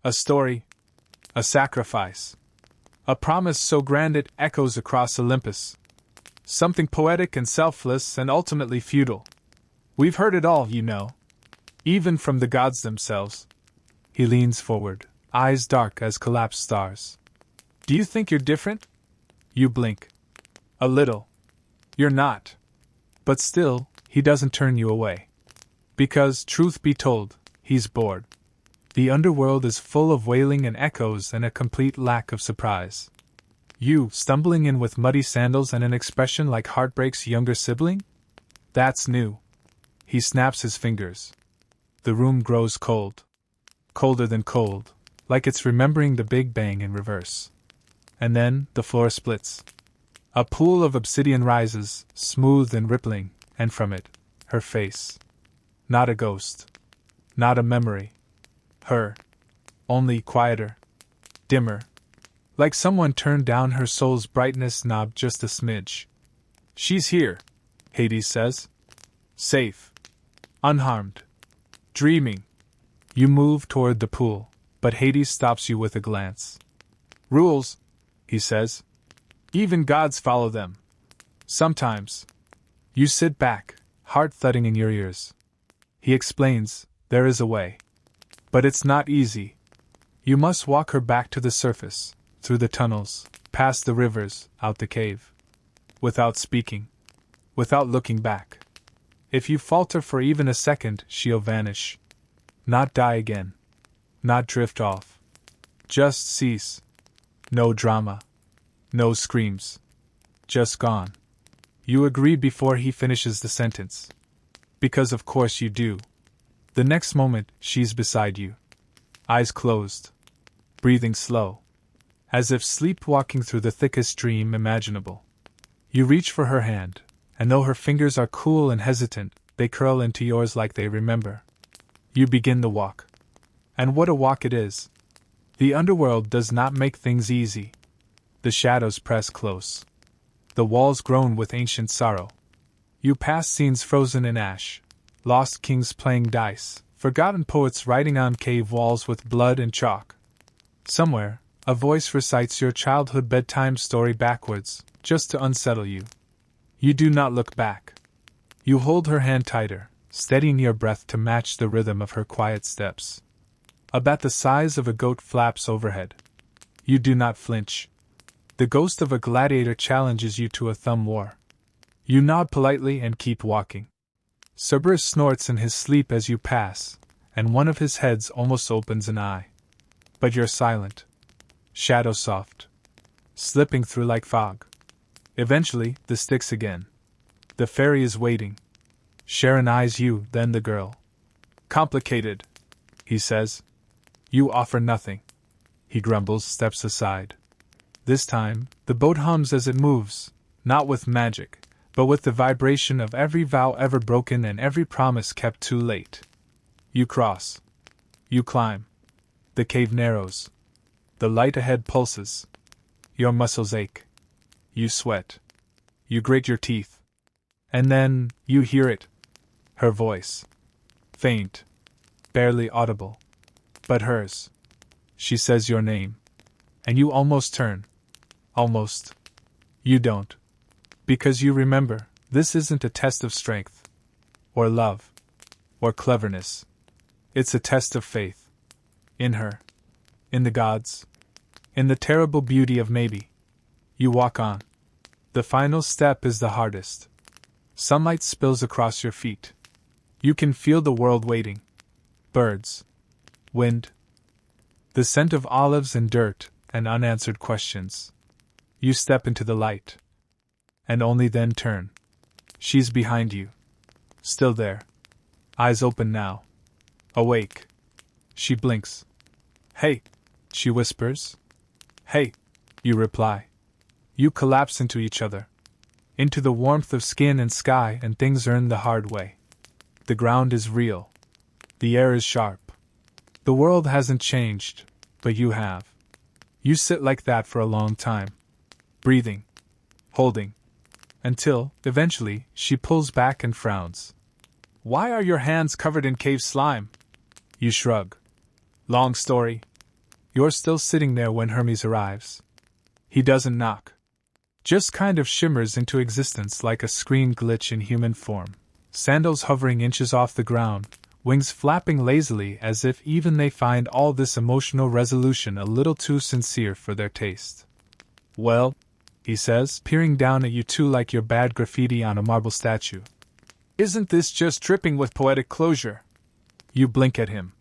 A story. A sacrifice. A promise so grand it echoes across Olympus. Something poetic and selfless and ultimately futile. We've heard it all, you know. Even from the gods themselves." He leans forward, eyes dark as collapsed stars. "Do you think you're different?" You blink. "A little." "You're not." But still, he doesn't turn you away. Because, truth be told, he's bored. The underworld is full of wailing and echoes and a complete lack of surprise. You, stumbling in with muddy sandals and an expression like heartbreak's younger sibling? That's new. He snaps his fingers. The room grows cold. Colder than cold, like it's remembering the Big Bang in reverse. And then, the floor splits. A pool of obsidian rises, smooth and rippling, and from it, her face. Not a ghost. Not a memory. Her. Only quieter. Dimmer. Like someone turned down her soul's brightness knob just a smidge. "She's here," Hades says. "Safe. Unharmed. Dreaming." You move toward the pool, but Hades stops you with a glance. "Rules," he says. "Even gods follow them. Sometimes." You sit back, heart thudding in your ears. He explains, there is a way. But it's not easy. You must walk her back to the surface, through the tunnels, past the rivers, out the cave. Without speaking. Without looking back. If you falter for even a second, she'll vanish. Not die again. Not drift off. Just cease. No drama. No screams. Just gone. You agree before he finishes the sentence. Because of course you do. The next moment, she's beside you. Eyes closed. Breathing slow. As if sleepwalking through the thickest dream imaginable. You reach for her hand, and though her fingers are cool and hesitant, they curl into yours like they remember. You begin the walk. And what a walk it is. The underworld does not make things easy. The shadows press close. The walls groan with ancient sorrow. You pass scenes frozen in ash. Lost kings playing dice, forgotten poets writing on cave walls with blood and chalk. Somewhere, A voice recites your childhood bedtime story backwards, just to unsettle you. You do not look back. You hold her hand tighter, steadying your breath to match the rhythm of her quiet steps. A bat the size of a goat flaps overhead. You do not flinch. The ghost of a gladiator challenges you to a thumb war. You nod politely and keep walking. Cerberus snorts in his sleep as you pass, and one of his heads almost opens an eye. But you're silent. Shadow soft. Slipping through like fog. Eventually, the sticks again. The fairy is waiting. Sharon eyes you, then the girl. Complicated, he says. You offer nothing. He grumbles, steps aside. This time, the boat hums as it moves, not with magic, but with the vibration of every vow ever broken and every promise kept too late. You cross. You climb. The cave narrows. The light ahead pulses. Your muscles ache. You sweat. You grate your teeth. And then, you hear it. Her voice. Faint. Barely audible. But hers. She says your name. And you almost turn. Almost. You don't. Because you remember, this isn't a test of strength. Or love. Or cleverness. It's a test of faith. In her. In the gods. In the terrible beauty of maybe. You walk on. The final step is the hardest. Sunlight spills across your feet. You can feel the world waiting. Birds. Wind. The scent of olives and dirt, and unanswered questions. You step into the light. And only then turn. She's behind you. Still there. Eyes open now. Awake. She blinks. Hey, she whispers. Hey, you reply. You collapse into each other. Into the warmth of skin and sky, and things earn the hard way. The ground is real. The air is sharp. The world hasn't changed, but you have. You sit like that for a long time. Breathing. Holding. Until, eventually, she pulls back and frowns. Why are your hands covered in cave slime? You shrug. Long story. You're still sitting there when Hermes arrives. He doesn't knock. Just kind of shimmers into existence like a screen glitch in human form. Sandals hovering inches off the ground, wings flapping lazily as if even they find all this emotional resolution a little too sincere for their taste. Well, he says, peering down at you two like your bad graffiti on a marble statue. Isn't this just dripping with poetic closure? You blink at him.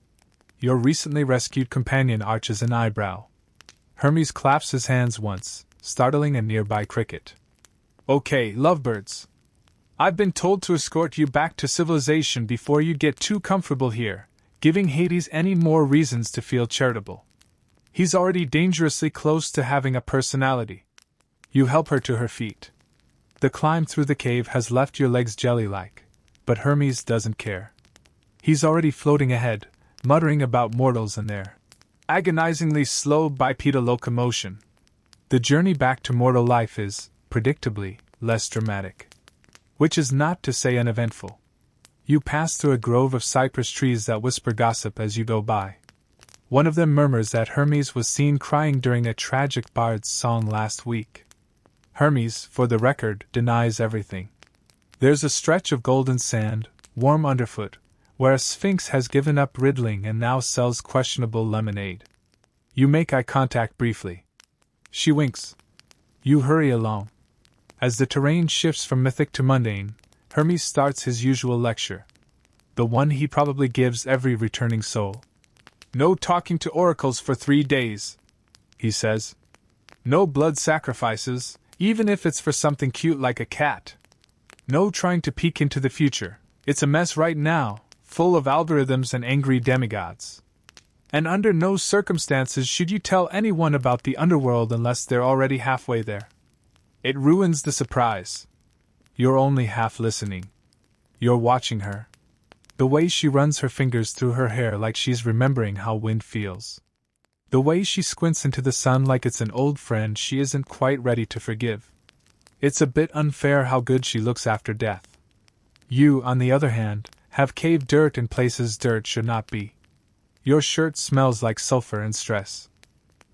Your recently rescued companion arches an eyebrow. Hermes claps his hands once, startling a nearby cricket. Okay, lovebirds. I've been told to escort you back to civilization before you get too comfortable here, giving Hades any more reasons to feel charitable. He's already dangerously close to having a personality. You help her to her feet. The climb through the cave has left your legs jelly-like, but Hermes doesn't care. He's already floating ahead, muttering about mortals and their agonizingly slow bipedal locomotion. The journey back to mortal life is, predictably, less dramatic. Which is not to say uneventful. You pass through a grove of cypress trees that whisper gossip as you go by. One of them murmurs that Hermes was seen crying during a tragic bard's song last week. Hermes, for the record, denies everything. There's a stretch of golden sand, warm underfoot, where a sphinx has given up riddling and now sells questionable lemonade. You make eye contact briefly. She winks. You hurry along. As the terrain shifts from mythic to mundane, Hermes starts his usual lecture. The one he probably gives every returning soul. No talking to oracles for 3 days, he says. No blood sacrifices, even if it's for something cute like a cat. No trying to peek into the future. It's a mess right now, full of algorithms and angry demigods. And under no circumstances should you tell anyone about the underworld unless they're already halfway there. It ruins the surprise. You're only half listening. You're watching her. The way she runs her fingers through her hair like she's remembering how wind feels. The way she squints into the sun like it's an old friend she isn't quite ready to forgive. It's a bit unfair how good she looks after death. You, on the other hand, have cave dirt in places dirt should not be. Your shirt smells like sulfur and stress.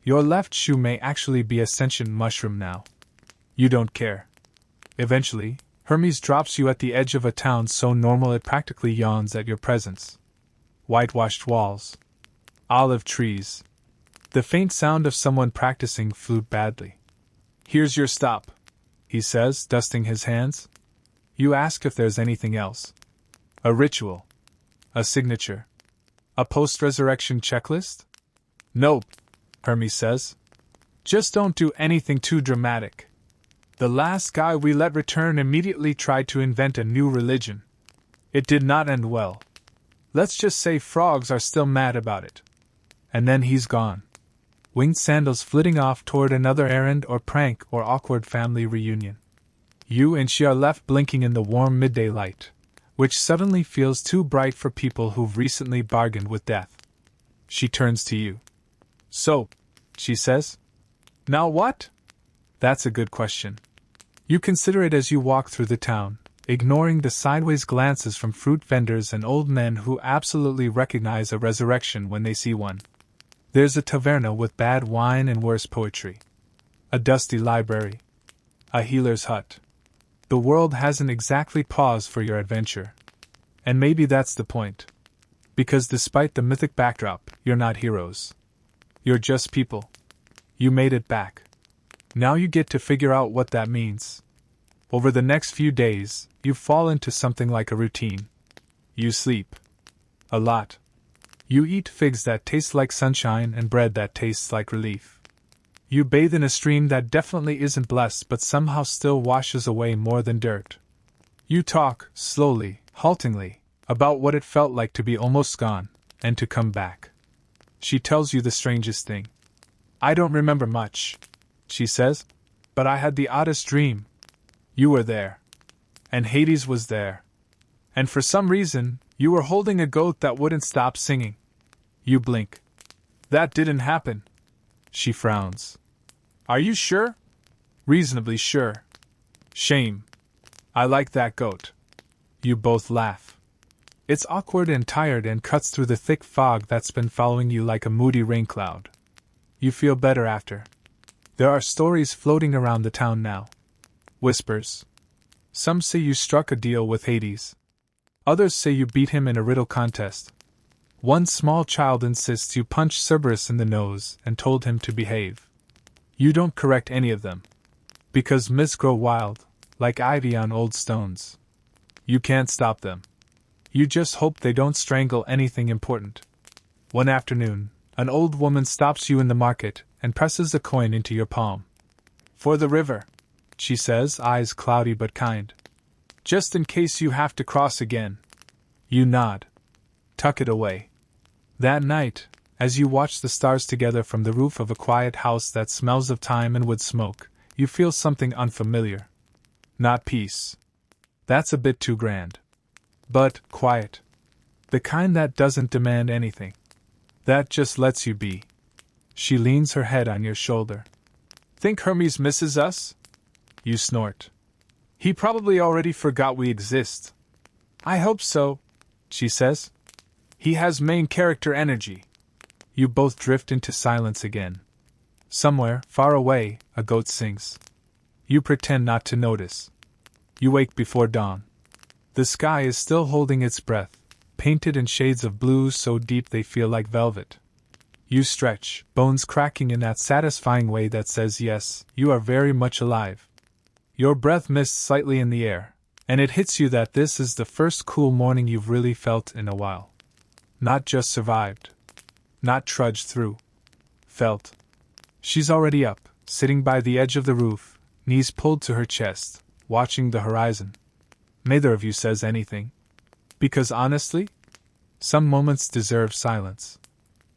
Your left shoe may actually be a sentient mushroom now. You don't care. Eventually, Hermes drops you at the edge of a town so normal it practically yawns at your presence. Whitewashed walls. Olive trees. The faint sound of someone practicing flute badly. Here's your stop, he says, dusting his hands. You ask if there's anything else. A ritual. A signature. A post-resurrection checklist? Nope, Hermes says. Just don't do anything too dramatic. The last guy we let return immediately tried to invent a new religion. It did not end well. Let's just say frogs are still mad about it. And then he's gone. Winged sandals flitting off toward another errand or prank or awkward family reunion. You and she are left blinking in the warm midday light, which suddenly feels too bright for people who've recently bargained with death. She turns to you. So, she says. Now what? That's a good question. You consider it as you walk through the town, ignoring the sideways glances from fruit vendors and old men who absolutely recognize a resurrection when they see one. There's a taverna with bad wine and worse poetry. A dusty library. A healer's hut. The world hasn't exactly paused for your adventure. And maybe that's the point. Because despite the mythic backdrop, you're not heroes. You're just people. You made it back. Now you get to figure out what that means. Over the next few days, you fall into something like a routine. You sleep. A lot. You eat figs that taste like sunshine and bread that tastes like relief. You bathe in a stream that definitely isn't blessed but somehow still washes away more than dirt. You talk, slowly, haltingly, about what it felt like to be almost gone, and to come back. She tells you the strangest thing. I don't remember much, she says, but I had the oddest dream. You were there. And Hades was there. And for some reason, you were holding a goat that wouldn't stop singing. You blink. That didn't happen. She frowns. Are you sure? Reasonably sure. Shame. I like that goat. You both laugh. It's awkward and tired and cuts through the thick fog that's been following you like a moody rain cloud. You feel better after. There are stories floating around the town now. Whispers. Some say you struck a deal with Hades. Others say you beat him in a riddle contest. One small child insists you punched Cerberus in the nose and told him to behave. You don't correct any of them. Because myths grow wild, like ivy on old stones. You can't stop them. You just hope they don't strangle anything important. One afternoon, an old woman stops you in the market and presses a coin into your palm. For the river, she says, eyes cloudy but kind. Just in case you have to cross again. You nod. Tuck it away. That night, as you watch the stars together from the roof of a quiet house that smells of thyme and wood smoke, you feel something unfamiliar. Not peace. That's a bit too grand. But quiet. The kind that doesn't demand anything. That just lets you be. She leans her head on your shoulder. Think Hermes misses us? You snort. He probably already forgot we exist. I hope so, she says. He has main character energy. You both drift into silence again. Somewhere, far away, a goat sings. You pretend not to notice. You wake before dawn. The sky is still holding its breath, painted in shades of blue so deep they feel like velvet. You stretch, bones cracking in that satisfying way that says yes, you are very much alive. Your breath mists slightly in the air, and it hits you that this is the first cool morning you've really felt in a while. Not just survived. Not trudged through. Felt. She's already up, sitting by the edge of the roof, knees pulled to her chest, watching the horizon. Neither of you says anything. Because honestly, some moments deserve silence.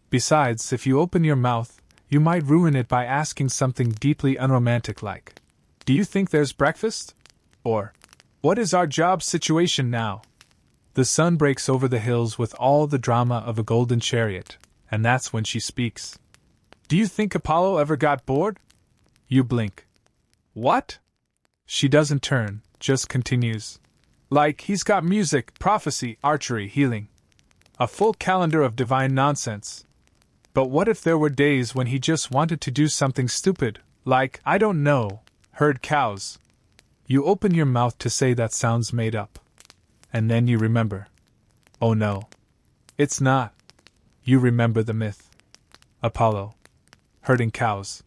Besides, if you open your mouth, you might ruin it by asking something deeply unromantic like, do you think there's breakfast? Or, what is our job situation now? The sun breaks over the hills with all the drama of a golden chariot, and that's when she speaks. Do you think Apollo ever got bored? You blink. What? She doesn't turn, just continues. Like, he's got music, prophecy, archery, healing. A full calendar of divine nonsense. But what if there were days when he just wanted to do something stupid, like, I don't know, herd cows? You open your mouth to say that sounds made up. And then you remember. Oh no. It's not. You remember the myth. Apollo. Herding cows.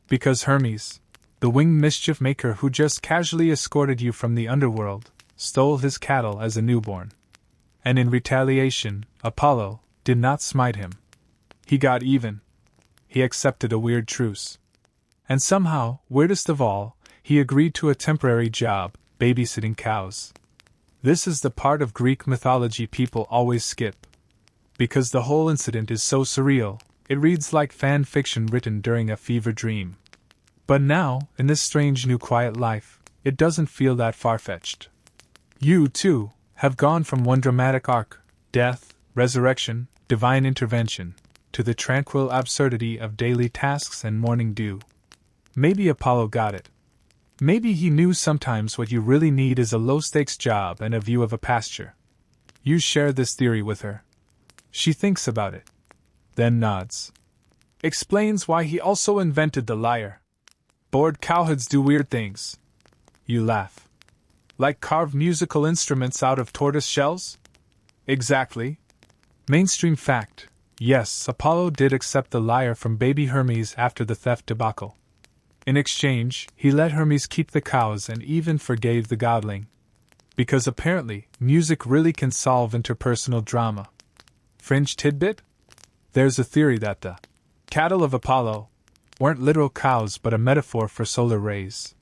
Because Hermes, the winged mischief maker who just casually escorted you from the underworld, stole his cattle as a newborn. And in retaliation, Apollo did not smite him. He got even. He accepted a weird truce. And somehow, weirdest of all, he agreed to a temporary job, babysitting cows. This is the part of Greek mythology people always skip. Because the whole incident is so surreal, it reads like fan fiction written during a fever dream. But now, in this strange new quiet life, it doesn't feel that far-fetched. You, too, have gone from one dramatic arc, death, resurrection, divine intervention, to the tranquil absurdity of daily tasks and morning dew. Maybe Apollo got it. Maybe he knew sometimes what you really need is a low-stakes job and a view of a pasture. You share this theory with her. She thinks about it. Then nods. Explains why he also invented the lyre. Bored cowherds do weird things. You laugh. Like carve musical instruments out of tortoise shells? Exactly. Mainstream fact. Yes, Apollo did accept the lyre from baby Hermes after the theft debacle. In exchange, he let Hermes keep the cows and even forgave the godling. Because apparently, music really can solve interpersonal drama. Fringe tidbit? There's a theory that the cattle of Apollo weren't literal cows but a metaphor for solar rays.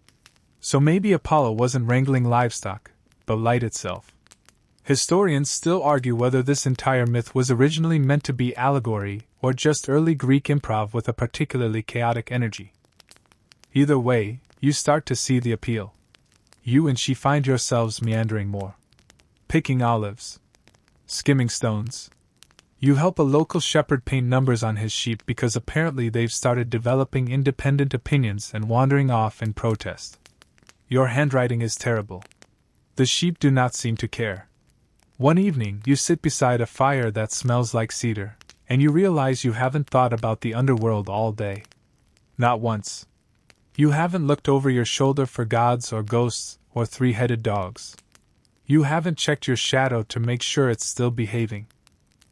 So maybe Apollo wasn't wrangling livestock, but light itself. Historians still argue whether this entire myth was originally meant to be allegory or just early Greek improv with a particularly chaotic energy. Either way, you start to see the appeal. You and she find yourselves meandering more. Picking olives. Skimming stones. You help a local shepherd paint numbers on his sheep because apparently they've started developing independent opinions and wandering off in protest. Your handwriting is terrible. The sheep do not seem to care. One evening, you sit beside a fire that smells like cedar, and you realize you haven't thought about the underworld all day. Not once. You haven't looked over your shoulder for gods or ghosts or three-headed dogs. You haven't checked your shadow to make sure it's still behaving.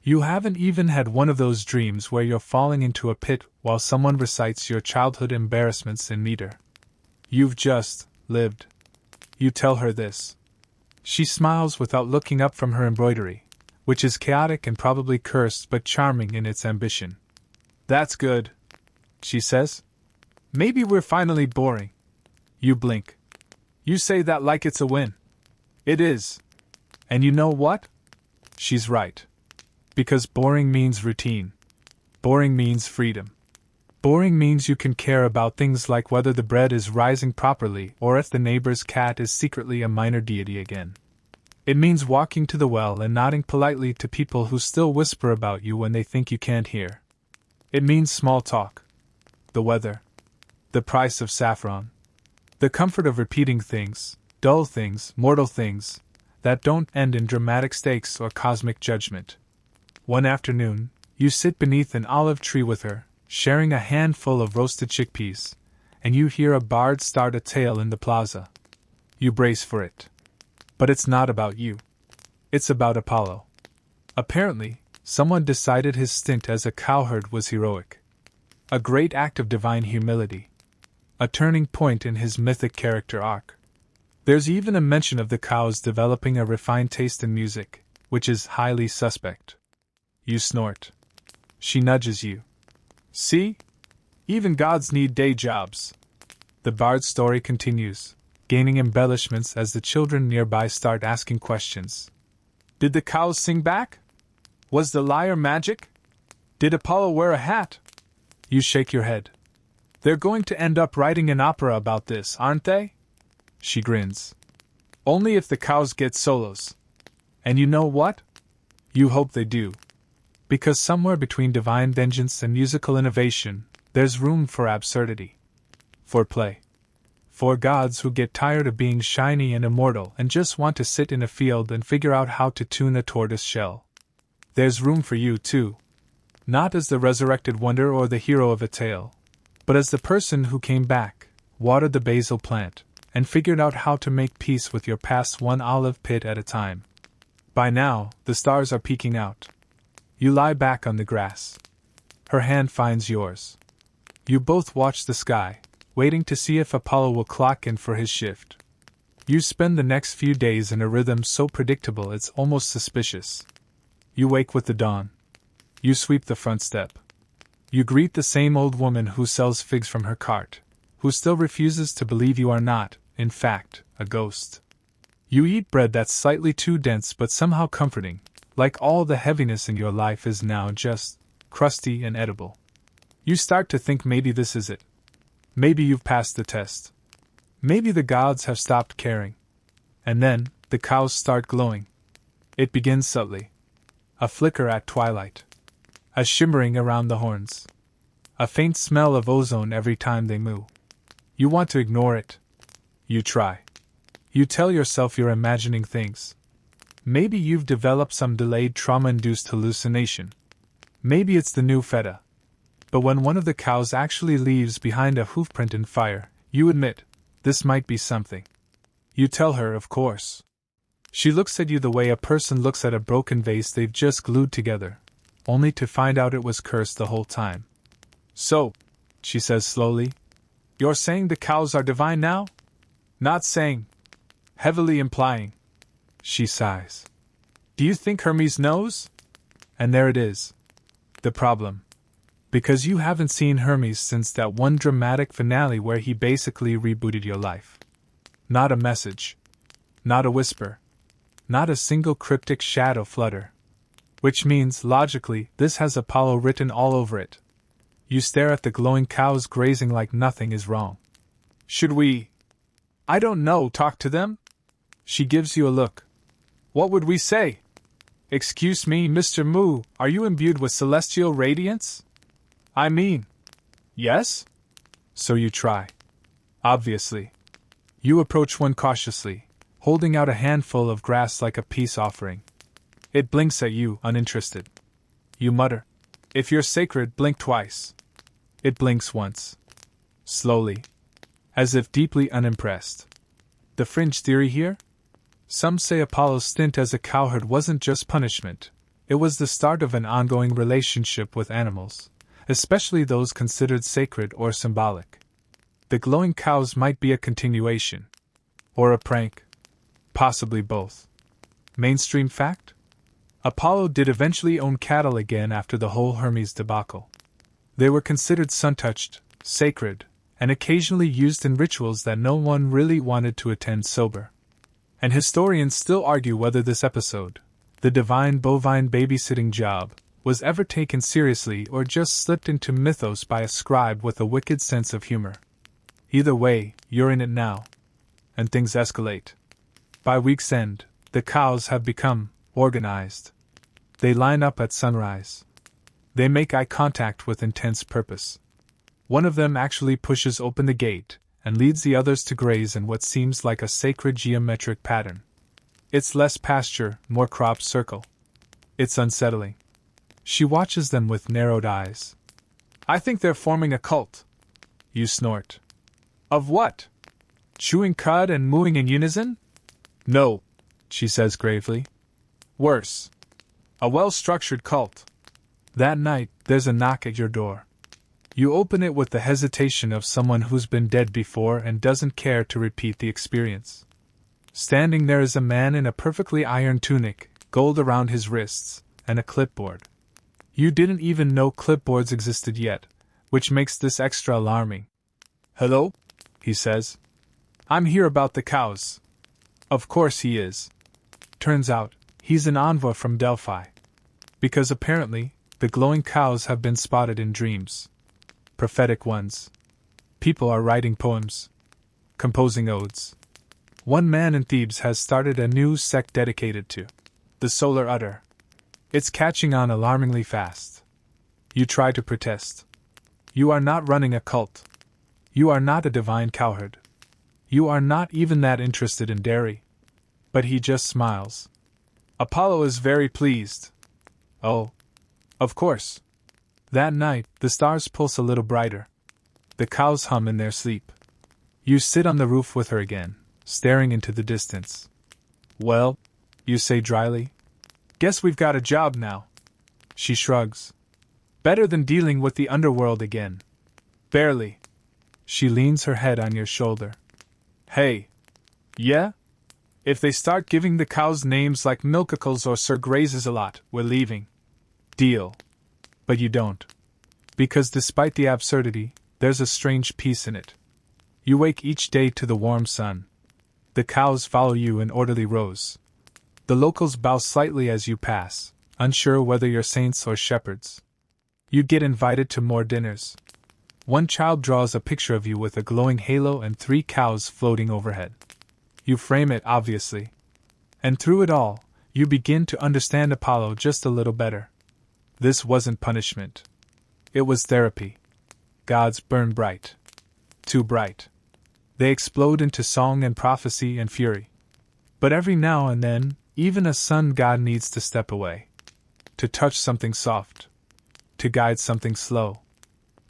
You haven't even had one of those dreams where you're falling into a pit while someone recites your childhood embarrassments in meter. You've just lived. You tell her this. She smiles without looking up from her embroidery, which is chaotic and probably cursed but charming in its ambition. That's good, she says. Maybe we're finally boring. You blink. You say that like it's a win. It is. And you know what? She's right. Because boring means routine. Boring means freedom. Boring means you can care about things like whether the bread is rising properly or if the neighbor's cat is secretly a minor deity again. It means walking to the well and nodding politely to people who still whisper about you when they think you can't hear. It means small talk. The weather. The price of saffron. The comfort of repeating things, dull things, mortal things, that don't end in dramatic stakes or cosmic judgment. One afternoon, you sit beneath an olive tree with her, sharing a handful of roasted chickpeas, and you hear a bard start a tale in the plaza. You brace for it. But it's not about you. It's about Apollo. Apparently, someone decided his stint as a cowherd was heroic. A great act of divine humility. A turning point in his mythic character arc. There's even a mention of the cows developing a refined taste in music, which is highly suspect. You snort. She nudges you. See? Even gods need day jobs. The bard's story continues, gaining embellishments as the children nearby start asking questions. Did the cows sing back? Was the lyre magic? Did Apollo wear a hat? You shake your head. They're going to end up writing an opera about this, aren't they? She grins. Only if the cows get solos. And you know what? You hope they do. Because somewhere between divine vengeance and musical innovation, there's room for absurdity. For play. For gods who get tired of being shiny and immortal and just want to sit in a field and figure out how to tune a tortoise shell. There's room for you, too. Not as the resurrected wonder or the hero of a tale, but as the person who came back, watered the basil plant, and figured out how to make peace with your past one olive pit at a time. By now, the stars are peeking out. You lie back on the grass. Her hand finds yours. You both watch the sky, waiting to see if Apollo will clock in for his shift. You spend the next few days in a rhythm so predictable it's almost suspicious. You wake with the dawn. You sweep the front step. You greet the same old woman who sells figs from her cart, who still refuses to believe you are not, in fact, a ghost. You eat bread that's slightly too dense but somehow comforting, like all the heaviness in your life is now just crusty and edible. You start to think maybe this is it. Maybe you've passed the test. Maybe the gods have stopped caring. And then, the cows start glowing. It begins subtly. A flicker at twilight. A shimmering around the horns. A faint smell of ozone every time they moo. You want to ignore it. You try. You tell yourself you're imagining things. Maybe you've developed some delayed trauma-induced hallucination. Maybe it's the new feta. But when one of the cows actually leaves behind a hoofprint in fire, you admit, this might be something. You tell her, of course. She looks at you the way a person looks at a broken vase they've just glued together, only to find out it was cursed the whole time. So, she says slowly, you're saying the cows are divine now? Not saying. Heavily implying. She sighs. Do you think Hermes knows? And there it is. The problem. Because you haven't seen Hermes since that one dramatic finale where he basically rebooted your life. Not a message. Not a whisper. Not a single cryptic shadow flutter. Which means, logically, this has Apollo written all over it. You stare at the glowing cows grazing like nothing is wrong. Should we, I don't know, talk to them? She gives you a look. What would we say? Excuse me, Mr. Moo, are you imbued with celestial radiance? I mean, yes? So you try. Obviously. You approach one cautiously, holding out a handful of grass like a peace offering. It blinks at you, uninterested. You mutter, if you're sacred, blink twice. It blinks once. Slowly. As if deeply unimpressed. The fringe theory here? Some say Apollo's stint as a cowherd wasn't just punishment, it was the start of an ongoing relationship with animals, especially those considered sacred or symbolic. The glowing cows might be a continuation. Or a prank. Possibly both. Mainstream fact? Apollo did eventually own cattle again after the whole Hermes debacle. They were considered sun-touched, sacred, and occasionally used in rituals that no one really wanted to attend sober. And historians still argue whether this episode, the divine bovine babysitting job, was ever taken seriously or just slipped into mythos by a scribe with a wicked sense of humor. Either way, you're in it now. And things escalate. By week's end, the cows have become organized. They line up at sunrise. They make eye contact with intense purpose. One of them actually pushes open the gate and leads the others to graze in what seems like a sacred geometric pattern. It's less pasture, more crop circle. It's unsettling. She watches them with narrowed eyes. I think they're forming a cult. You snort. Of what? Chewing cud and mooing in unison? No, she says gravely. Worse. A well-structured cult. That night, there's a knock at your door. You open it with the hesitation of someone who's been dead before and doesn't care to repeat the experience. Standing there is a man in a perfectly ironed tunic, gold around his wrists, and a clipboard. You didn't even know clipboards existed yet, which makes this extra alarming. Hello? He says. I'm here about the cows. Of course he is. Turns out, he's an envoy from Delphi. Because apparently, the glowing cows have been spotted in dreams. Prophetic ones. People are writing poems. Composing odes. One man in Thebes has started a new sect dedicated to the solar udder. It's catching on alarmingly fast. You try to protest. You are not running a cult. You are not a divine cowherd. You are not even that interested in dairy. But he just smiles. Apollo is very pleased. Oh. Of course. That night, the stars pulse a little brighter. The cows hum in their sleep. You sit on the roof with her again, staring into the distance. Well, you say dryly. Guess we've got a job now. She shrugs. Better than dealing with the underworld again. Barely. She leans her head on your shoulder. Hey. Yeah? If they start giving the cows names like Milkicles or Sir Grazes a lot, we're leaving. Deal. But you don't. Because despite the absurdity, there's a strange peace in it. You wake each day to the warm sun. The cows follow you in orderly rows. The locals bow slightly as you pass, unsure whether you're saints or shepherds. You get invited to more dinners. One child draws a picture of you with a glowing halo and 3 cows floating overhead. You frame it, obviously. And through it all, you begin to understand Apollo just a little better. This wasn't punishment. It was therapy. Gods burn bright. Too bright. They explode into song and prophecy and fury. But every now and then, even a sun god needs to step away. To touch something soft. To guide something slow.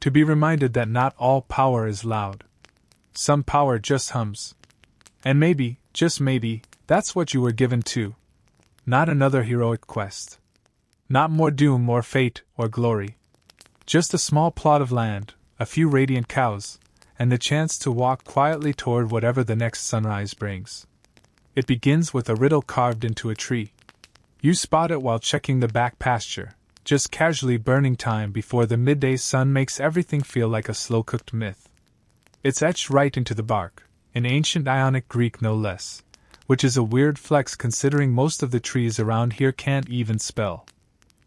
To be reminded that not all power is loud. Some power just hums. And maybe, just maybe, that's what you were given too. Not another heroic quest. Not more doom or fate or glory. Just a small plot of land, a few radiant cows, and the chance to walk quietly toward whatever the next sunrise brings. It begins with a riddle carved into a tree. You spot it while checking the back pasture, just casually burning time before the midday sun makes everything feel like a slow-cooked myth. It's etched right into the bark, in ancient Ionic Greek no less, which is a weird flex considering most of the trees around here can't even spell.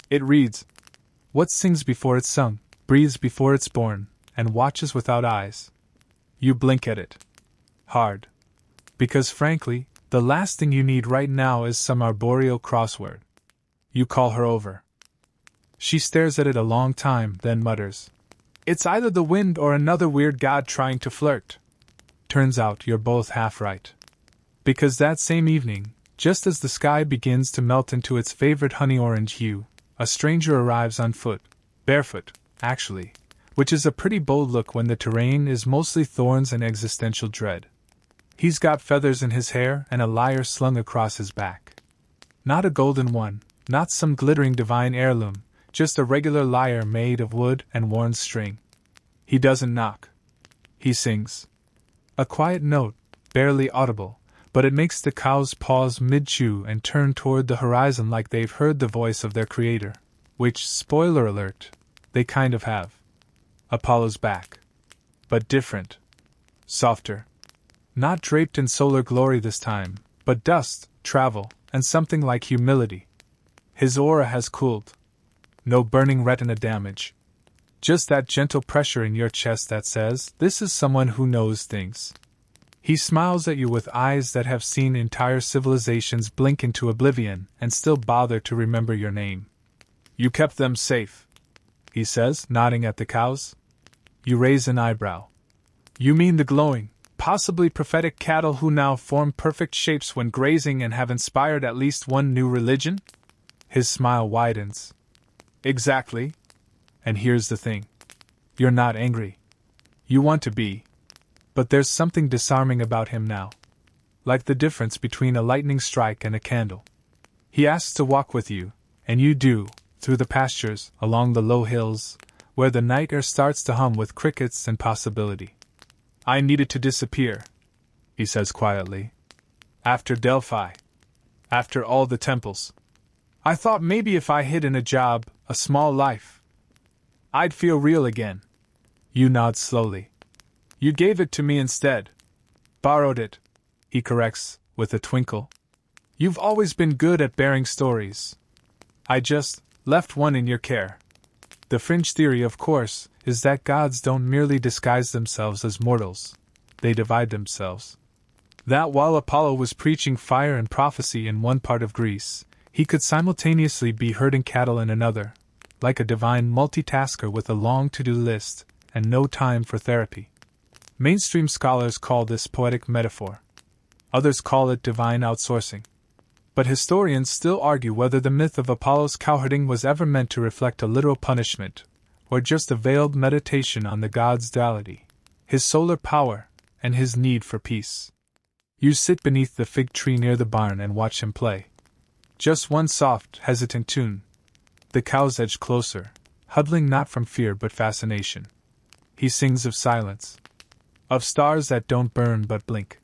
It reads, "What sings before it's sung, breathes before it's born, and watches without eyes?" You blink at it. Hard. Because frankly, the last thing you need right now is some arboreal crossword. You call her over. She stares at it a long time, then mutters, "It's either the wind or another weird god trying to flirt." Turns out you're both half right. Because that same evening, just as the sky begins to melt into its favorite honey-orange hue, a stranger arrives on foot, barefoot, actually, which is a pretty bold look when the terrain is mostly thorns and existential dread. He's got feathers in his hair and a lyre slung across his back. Not a golden one, not some glittering divine heirloom, just a regular lyre made of wood and worn string. He doesn't knock. He sings. A quiet note, barely audible, but it makes the cows pause mid-chew and turn toward the horizon like they've heard the voice of their creator, which, spoiler alert, they kind of have. Apollo's back. But different. Softer. Not draped in solar glory this time, but dust, travel, and something like humility. His aura has cooled. No burning retina damage. Just that gentle pressure in your chest that says, this is someone who knows things. He smiles at you with eyes that have seen entire civilizations blink into oblivion and still bother to remember your name. "You kept them safe," he says, nodding at the cows. You raise an eyebrow. "You mean the glowing, possibly prophetic cattle who now form perfect shapes when grazing and have inspired at least one new religion?" His smile widens. "Exactly. And here's the thing. You're not angry. You want to be. But there's something disarming about him now. Like the difference between a lightning strike and a candle. He asks to walk with you, and you do, through the pastures, along the low hills, where the night air starts to hum with crickets and possibility. "I needed to disappear," he says quietly. "After Delphi. After all the temples. I thought maybe if I hid in a job, a small life, I'd feel real again." You nod slowly. "You gave it to me instead." "Borrowed it," he corrects, with a twinkle. "You've always been good at bearing stories. I just left one in your care." The fringe theory, of course, is that gods don't merely disguise themselves as mortals, they divide themselves. That while Apollo was preaching fire and prophecy in one part of Greece, he could simultaneously be herding cattle in another, like a divine multitasker with a long to-do list and no time for therapy. Mainstream scholars call this poetic metaphor. Others call it divine outsourcing. But historians still argue whether the myth of Apollo's cowherding was ever meant to reflect a literal punishment, or just a veiled meditation on the god's duality, his solar power, and his need for peace. You sit beneath the fig tree near the barn and watch him play. Just one soft, hesitant tune. The cows edge closer, huddling not from fear but fascination. He sings of silence, of stars that don't burn but blink,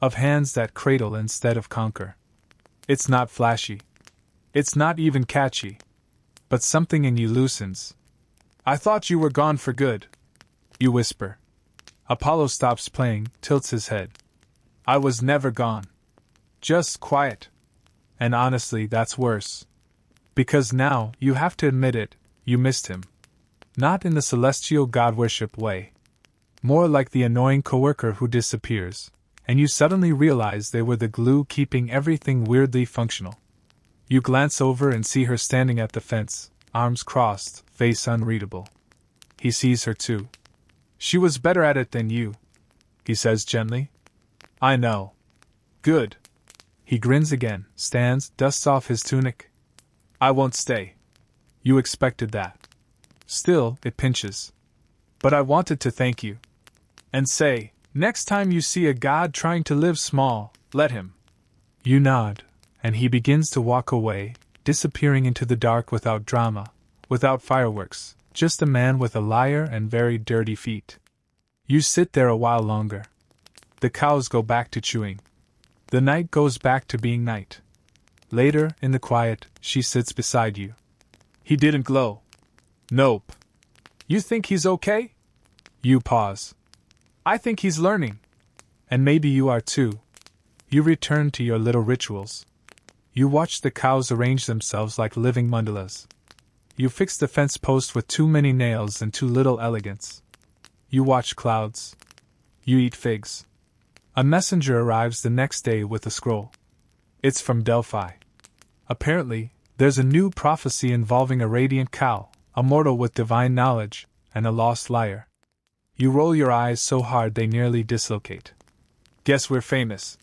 of hands that cradle instead of conquer. It's not flashy. It's not even catchy. But something in you loosens. I thought you were gone for good, you whisper. Apollo stops playing, tilts his head. I was never gone. Just quiet. And honestly, that's worse. Because now, you have to admit it, you missed him. Not in the celestial god-worship way. More like the annoying coworker who disappears, and you suddenly realize they were the glue keeping everything weirdly functional. You glance over and see her standing at the fence, arms crossed, face unreadable. He sees her too. She was better at it than you, he says gently. I know. Good. He grins again, stands, dusts off his tunic. I won't stay. You expected that. Still, it pinches. But I wanted to thank you. And say, next time you see a god trying to live small, let him. You nod, and he begins to walk away, disappearing into the dark without drama, without fireworks, just a man with a lyre and very dirty feet. You sit there a while longer. The cows go back to chewing. The night goes back to being night. Later, in the quiet, she sits beside you. He didn't glow. Nope. You think he's okay? You pause. I think he's learning. And maybe you are too. You return to your little rituals. You watch the cows arrange themselves like living mandalas. You fix the fence post with too many nails and too little elegance. You watch clouds. You eat figs. A messenger arrives the next day with a scroll. It's from Delphi. Apparently, there's a new prophecy involving a radiant cow, a mortal with divine knowledge, and a lost lyre. You roll your eyes so hard they nearly dislocate. Guess we're famous,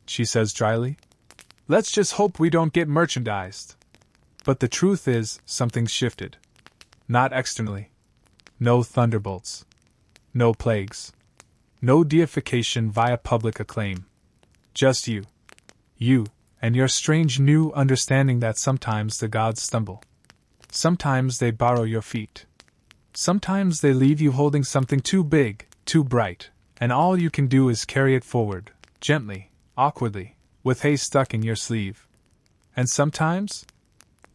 she says dryly. Let's just hope we don't get merchandised. But the truth is, something's shifted. Not externally. No thunderbolts. No plagues. No deification via public acclaim. Just you. You, and your strange new understanding that sometimes the gods stumble. Sometimes they borrow your feet. Sometimes they leave you holding something too big, too bright, and all you can do is carry it forward, gently, awkwardly, with hay stuck in your sleeve. And sometimes?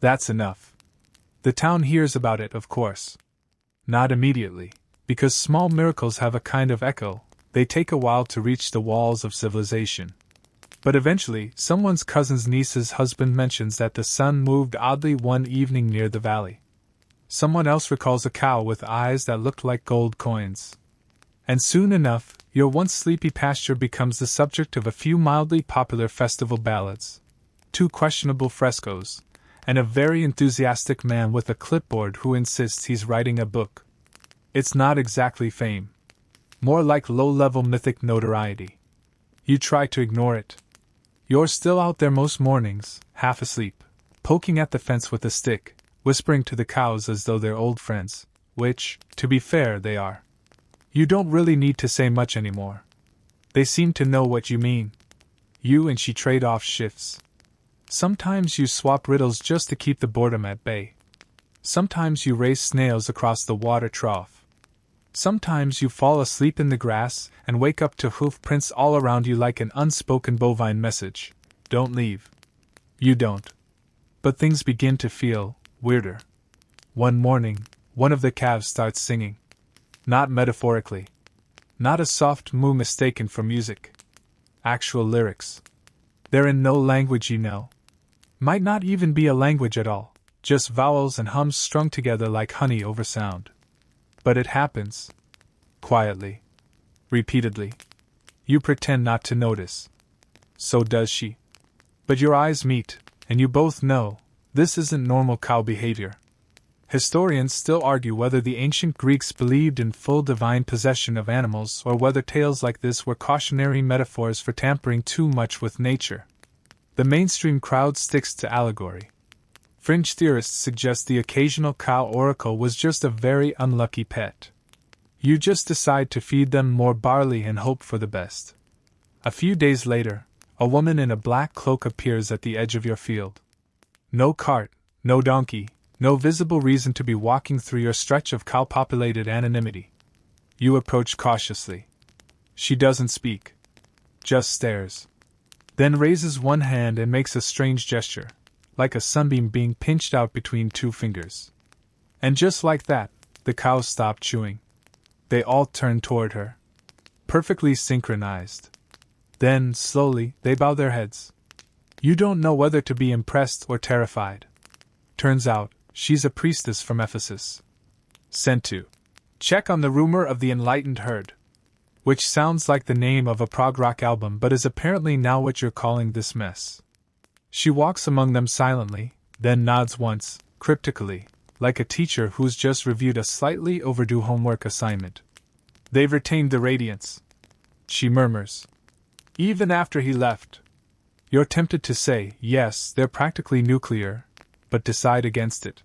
That's enough. The town hears about it, of course. Not immediately, because small miracles have a kind of echo. They take a while to reach the walls of civilization. But eventually, someone's cousin's niece's husband mentions that the sun moved oddly one evening near the valley. Someone else recalls a cow with eyes that looked like gold coins. And soon enough, your once sleepy pasture becomes the subject of a few mildly popular festival ballads, 2 questionable frescoes, and a very enthusiastic man with a clipboard who insists he's writing a book. It's not exactly fame. More like low-level mythic notoriety. You try to ignore it. You're still out there most mornings, half asleep, poking at the fence with a stick, whispering to the cows as though they're old friends, which, to be fair, they are. You don't really need to say much anymore. They seem to know what you mean. You and she trade off shifts. Sometimes you swap riddles just to keep the boredom at bay. Sometimes you race snails across the water trough. Sometimes you fall asleep in the grass and wake up to hoof prints all around you like an unspoken bovine message. Don't leave. You don't. But things begin to feel weirder. One morning, one of the calves starts singing. Not metaphorically. Not a soft moo mistaken for music. Actual lyrics. They're in no language you know. Might not even be a language at all, just vowels and hums strung together like honey over sound. But it happens. Quietly. Repeatedly. You pretend not to notice. So does she. But your eyes meet, and you both know, this isn't normal cow behavior. Historians still argue whether the ancient Greeks believed in full divine possession of animals or whether tales like this were cautionary metaphors for tampering too much with nature. The mainstream crowd sticks to allegory. Fringe theorists suggest the occasional cow oracle was just a very unlucky pet. You just decide to feed them more barley and hope for the best. A few days later, a woman in a black cloak appears at the edge of your field. No cart, no donkey, no visible reason to be walking through your stretch of cow-populated anonymity. You approach cautiously. She doesn't speak. Just stares. Then raises one hand and makes a strange gesture, like a sunbeam being pinched out between two fingers. And just like that, the cows stop chewing. They all turn toward her. Perfectly synchronized. Then, slowly, they bow their heads. You don't know whether to be impressed or terrified. Turns out, she's a priestess from Ephesus. Sent to check on the rumor of the enlightened herd. Which sounds like the name of a prog rock album but is apparently now what you're calling this mess. She walks among them silently, then nods once, cryptically, like a teacher who's just reviewed a slightly overdue homework assignment. They've retained the radiance, she murmurs. Even after he left. You're tempted to say, yes, they're practically nuclear, but decide against it.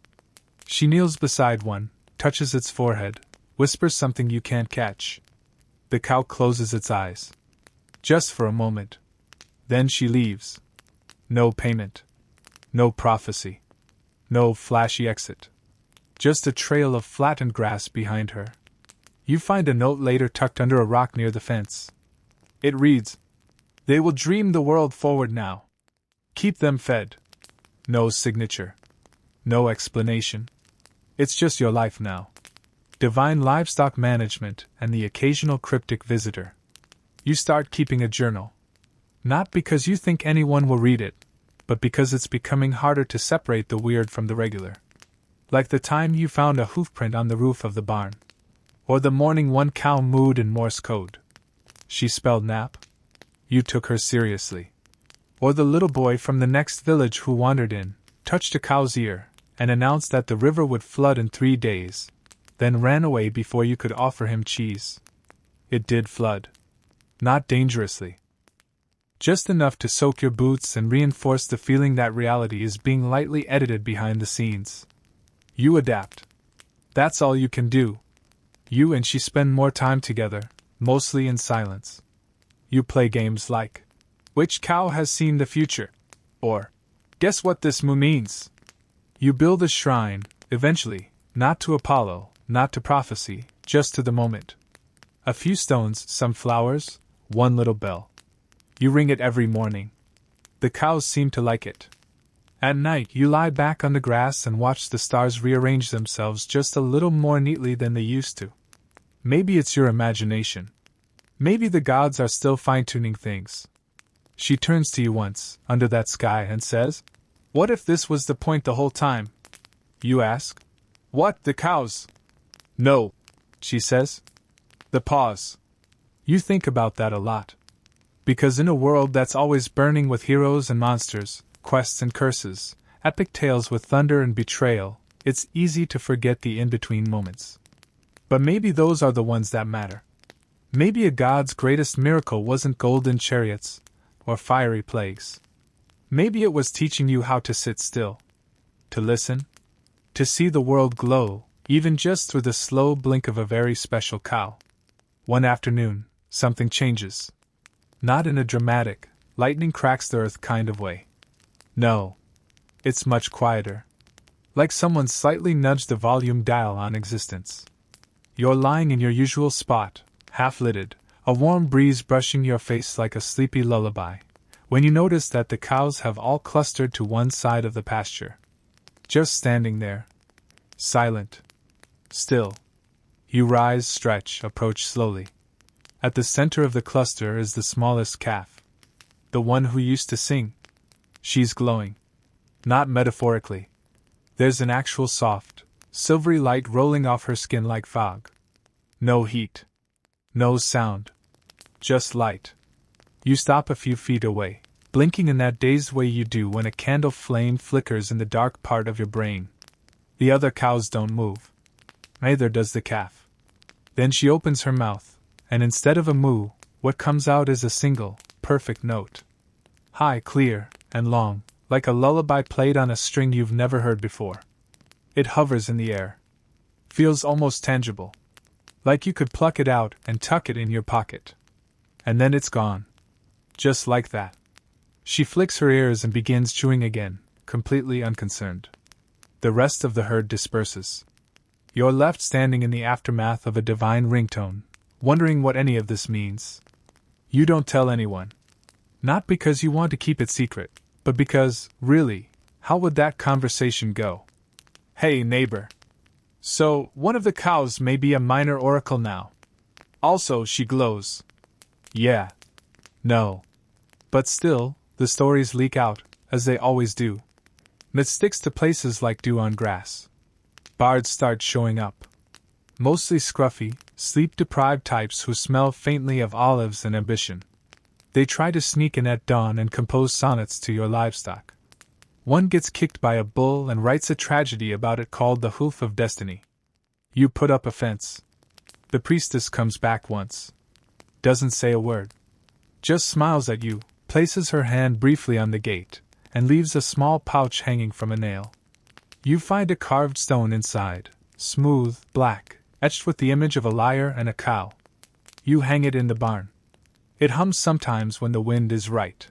She kneels beside one, touches its forehead, whispers something you can't catch. The cow closes its eyes. Just for a moment. Then she leaves. No payment. No prophecy. No flashy exit. Just a trail of flattened grass behind her. You find a note later tucked under a rock near the fence. It reads, "They will dream the world forward now. Keep them fed." No signature. No explanation. It's just your life now. Divine livestock management and the occasional cryptic visitor. You start keeping a journal. Not because you think anyone will read it, but because it's becoming harder to separate the weird from the regular. Like the time you found a hoofprint on the roof of the barn. Or the morning one cow mooed in Morse code. She spelled nap. You took her seriously. Or the little boy from the next village who wandered in, touched a cow's ear, and announced that the river would flood in 3 days, then ran away before you could offer him cheese. It did flood. Not dangerously. Just enough to soak your boots and reinforce the feeling that reality is being lightly edited behind the scenes. You adapt. That's all you can do. You and she spend more time together, mostly in silence. You play games like, which cow has seen the future? Or, guess what this moo means? You build a shrine, eventually, not to Apollo, not to prophecy, just to the moment. A few stones, some flowers, one little bell. You ring it every morning. The cows seem to like it. At night you lie back on the grass and watch the stars rearrange themselves just a little more neatly than they used to. Maybe it's your imagination. Maybe the gods are still fine-tuning things. She turns to you once, under that sky, and says, "What if this was the point the whole time?" You ask, "What, the cows?" "No," she says. The pause. You think about that a lot. Because in a world that's always burning with heroes and monsters, quests and curses, epic tales with thunder and betrayal, it's easy to forget the in-between moments. But maybe those are the ones that matter. Maybe a god's greatest miracle wasn't golden chariots, or fiery plagues. Maybe it was teaching you how to sit still. To listen. To see the world glow, even just through the slow blink of a very special cow. One afternoon, something changes. Not in a dramatic, lightning cracks the earth kind of way. No. It's much quieter. Like someone slightly nudged the volume dial on existence. You're lying in your usual spot, half-lidded, a warm breeze brushing your face like a sleepy lullaby, when you notice that the cows have all clustered to one side of the pasture. Just standing there. Silent. Still. You rise, stretch, approach slowly. At the center of the cluster is the smallest calf. The one who used to sing. She's glowing. Not metaphorically. There's an actual soft, silvery light rolling off her skin like fog. No heat. No sound. Just light. You stop a few feet away, blinking in that dazed way you do when a candle flame flickers in the dark part of your brain. The other cows don't move. Neither does the calf. Then she opens her mouth, and instead of a moo, what comes out is a single, perfect note. High, clear, and long, like a lullaby played on a string you've never heard before. It hovers in the air. Feels almost tangible. Like you could pluck it out and tuck it in your pocket. And then it's gone. Just like that. She flicks her ears and begins chewing again, completely unconcerned. The rest of the herd disperses. You're left standing in the aftermath of a divine ringtone, wondering what any of this means. You don't tell anyone. Not because you want to keep it secret, but because, really, how would that conversation go? Hey, neighbor. So, one of the cows may be a minor oracle now. Also, she glows. Yeah. No. But still, the stories leak out, as they always do. Myth sticks to places like dew on grass. Bards start showing up. Mostly scruffy, sleep-deprived types who smell faintly of olives and ambition. They try to sneak in at dawn and compose sonnets to your livestock. One gets kicked by a bull and writes a tragedy about it called The Hoof of Destiny. You put up a fence. The priestess comes back once. Doesn't say a word. Just smiles at you, places her hand briefly on the gate, and leaves a small pouch hanging from a nail. You find a carved stone inside, smooth, black, etched with the image of a lyre and a cow. You hang it in the barn. It hums sometimes when the wind is right.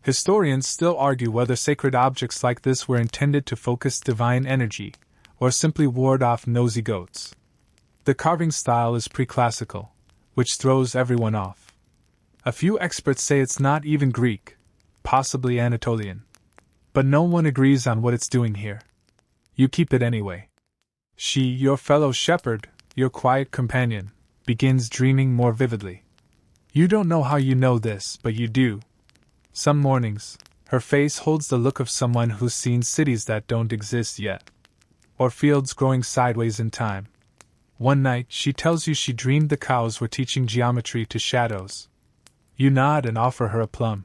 Historians still argue whether sacred objects like this were intended to focus divine energy, or simply ward off nosy goats. The carving style is pre-classical, which throws everyone off. A few experts say it's not even Greek, possibly Anatolian. But no one agrees on what it's doing here. You keep it anyway. She, your fellow shepherd, your quiet companion, begins dreaming more vividly. You don't know how you know this, but you do. Some mornings, her face holds the look of someone who's seen cities that don't exist yet, or fields growing sideways in time. One night, she tells you she dreamed the cows were teaching geometry to shadows. You nod and offer her a plum.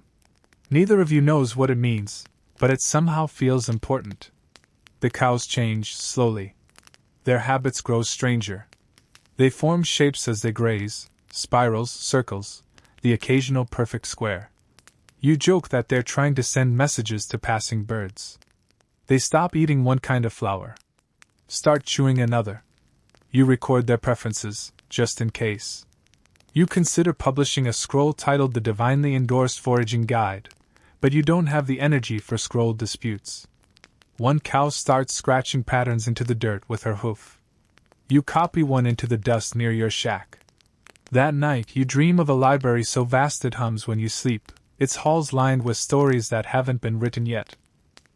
Neither of you knows what it means, but it somehow feels important. The cows change slowly. Their habits grow stranger. They form shapes as they graze, spirals, circles, the occasional perfect square. You joke that they're trying to send messages to passing birds. They stop eating one kind of flower. Start chewing another. You record their preferences, just in case. You consider publishing a scroll titled The Divinely Endorsed Foraging Guide, but you don't have the energy for scroll disputes. One cow starts scratching patterns into the dirt with her hoof. You copy one into the dust near your shack. That night you dream of a library so vast it hums when you sleep, its halls lined with stories that haven't been written yet.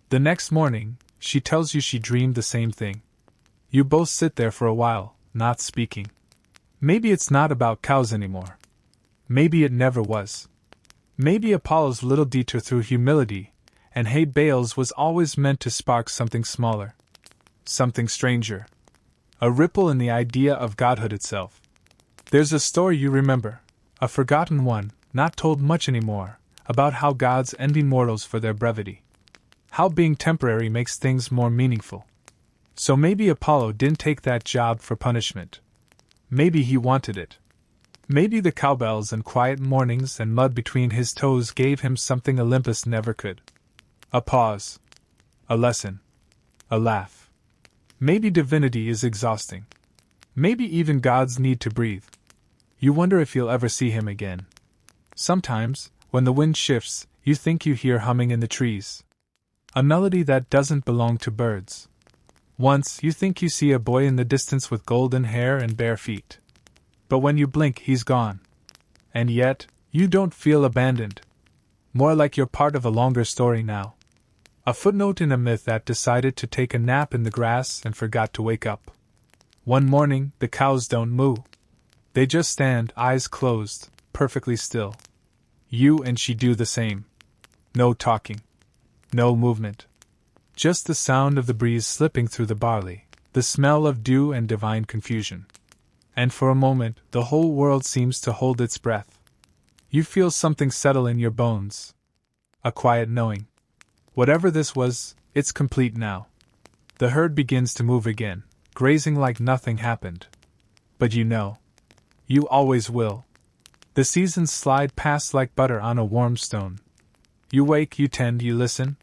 The next morning, she tells you she dreamed the same thing. You both sit there for a while, not speaking. Maybe it's not about cows anymore. Maybe it never was. Maybe Apollo's little detour through humility and hay bales was always meant to spark something smaller. Something stranger. A ripple in the idea of godhood itself. There's a story you remember, a forgotten one, not told much anymore, about how gods envy mortals for their brevity. How being temporary makes things more meaningful. So maybe Apollo didn't take that job for punishment. Maybe he wanted it. Maybe the cowbells and quiet mornings and mud between his toes gave him something Olympus never could. A pause. A lesson. A laugh. Maybe divinity is exhausting. Maybe even gods need to breathe. You wonder if you'll ever see him again. Sometimes, when the wind shifts, you think you hear humming in the trees. A melody that doesn't belong to birds. Once, you think you see a boy in the distance with golden hair and bare feet. But when you blink, he's gone. And yet, you don't feel abandoned. More like you're part of a longer story now. A footnote in a myth that decided to take a nap in the grass and forgot to wake up. One morning, the cows don't moo. They just stand, eyes closed, perfectly still. You and she do the same. No talking. No movement. Just the sound of the breeze slipping through the barley, the smell of dew and divine confusion. And for a moment, the whole world seems to hold its breath. You feel something settle in your bones. A quiet knowing. Whatever this was, it's complete now. The herd begins to move again, grazing like nothing happened. But you know. You always will. The seasons slide past like butter on a warm stone. You wake, you tend, you listen.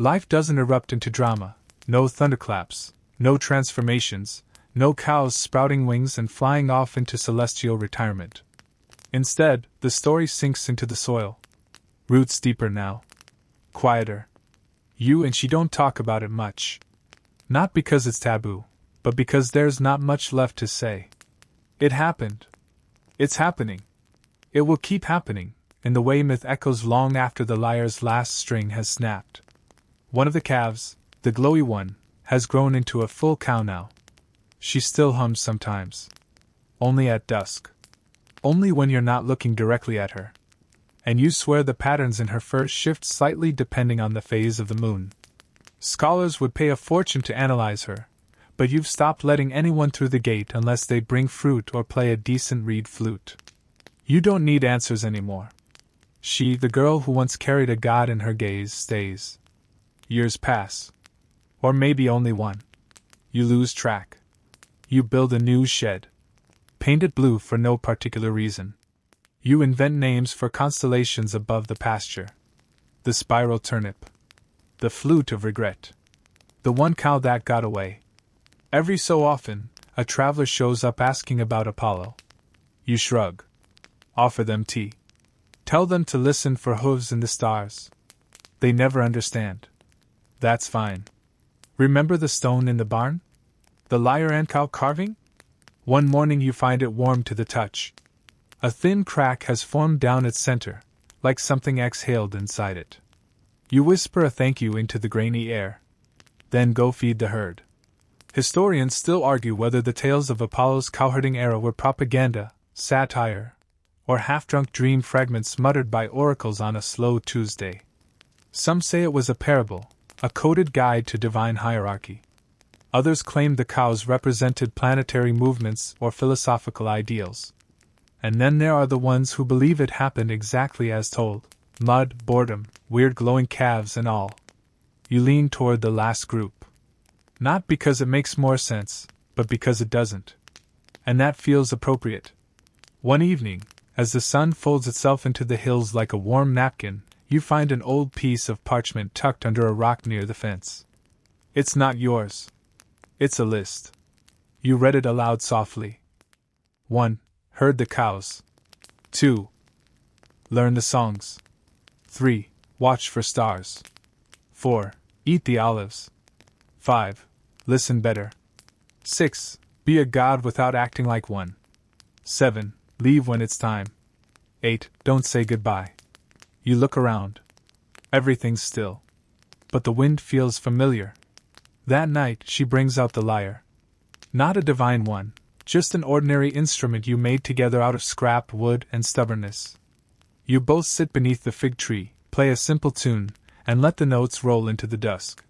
Life doesn't erupt into drama, no thunderclaps, no transformations, no cows sprouting wings and flying off into celestial retirement. Instead, the story sinks into the soil. Roots deeper now. Quieter. You and she don't talk about it much. Not because it's taboo, but because there's not much left to say. It happened. It's happening. It will keep happening, in the way myth echoes long after the lyre's last string has snapped. One of the calves, the glowy one, has grown into a full cow now. She still hums sometimes. Only at dusk. Only when you're not looking directly at her. And you swear the patterns in her fur shift slightly depending on the phase of the moon. Scholars would pay a fortune to analyze her, but you've stopped letting anyone through the gate unless they bring fruit or play a decent reed flute. You don't need answers anymore. She, the girl who once carried a god in her gaze, stays. Years pass. Or maybe only one. You lose track. You build a new shed. Paint it blue for no particular reason. You invent names for constellations above the pasture. The spiral turnip. The flute of regret. The one cow that got away. Every so often, a traveler shows up asking about Apollo. You shrug. Offer them tea. Tell them to listen for hooves in the stars. They never understand. That's fine. Remember the stone in the barn? The lyre and cow carving? One morning you find it warm to the touch. A thin crack has formed down its center, like something exhaled inside it. You whisper a thank you into the grainy air. Then go feed the herd. Historians still argue whether the tales of Apollo's cowherding era were propaganda, satire, or half-drunk dream fragments muttered by oracles on a slow Tuesday. Some say it was a parable, a coded guide to divine hierarchy. Others claim the cows represented planetary movements or philosophical ideals. And then there are the ones who believe it happened exactly as told. Mud, boredom, weird glowing calves and all. You lean toward the last group. Not because it makes more sense, but because it doesn't. And that feels appropriate. One evening, as the sun folds itself into the hills like a warm napkin, you find an old piece of parchment tucked under a rock near the fence. It's not yours. It's a list. You read it aloud softly. 1. Herd the cows. 2. Learn the songs. 3. Watch for stars. 4. Eat the olives. 5. Listen better. 6. Be a god without acting like one. 7. Leave when it's time. 8. Don't say goodbye. You look around. Everything's still. But the wind feels familiar. That night she brings out the lyre. Not a divine one, just an ordinary instrument you made together out of scrap wood and stubbornness. You both sit beneath the fig tree, play a simple tune, and let the notes roll into the dusk.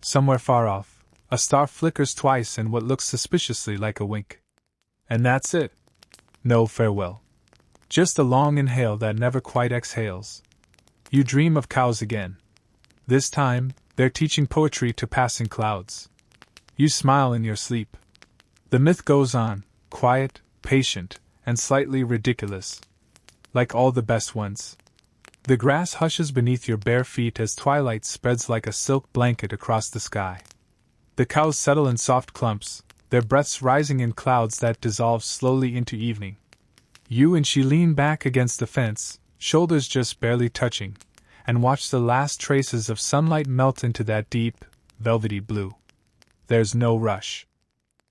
Somewhere far off, a star flickers twice in what looks suspiciously like a wink. And that's it. No farewell. Just a long inhale that never quite exhales. You dream of cows again. This time, they're teaching poetry to passing clouds. You smile in your sleep. The myth goes on, quiet, patient, and slightly ridiculous. Like all the best ones. The grass hushes beneath your bare feet as twilight spreads like a silk blanket across the sky. The cows settle in soft clumps, their breaths rising in clouds that dissolve slowly into evening. You and she lean back against the fence, shoulders just barely touching, and watch the last traces of sunlight melt into that deep, velvety blue. There's no rush.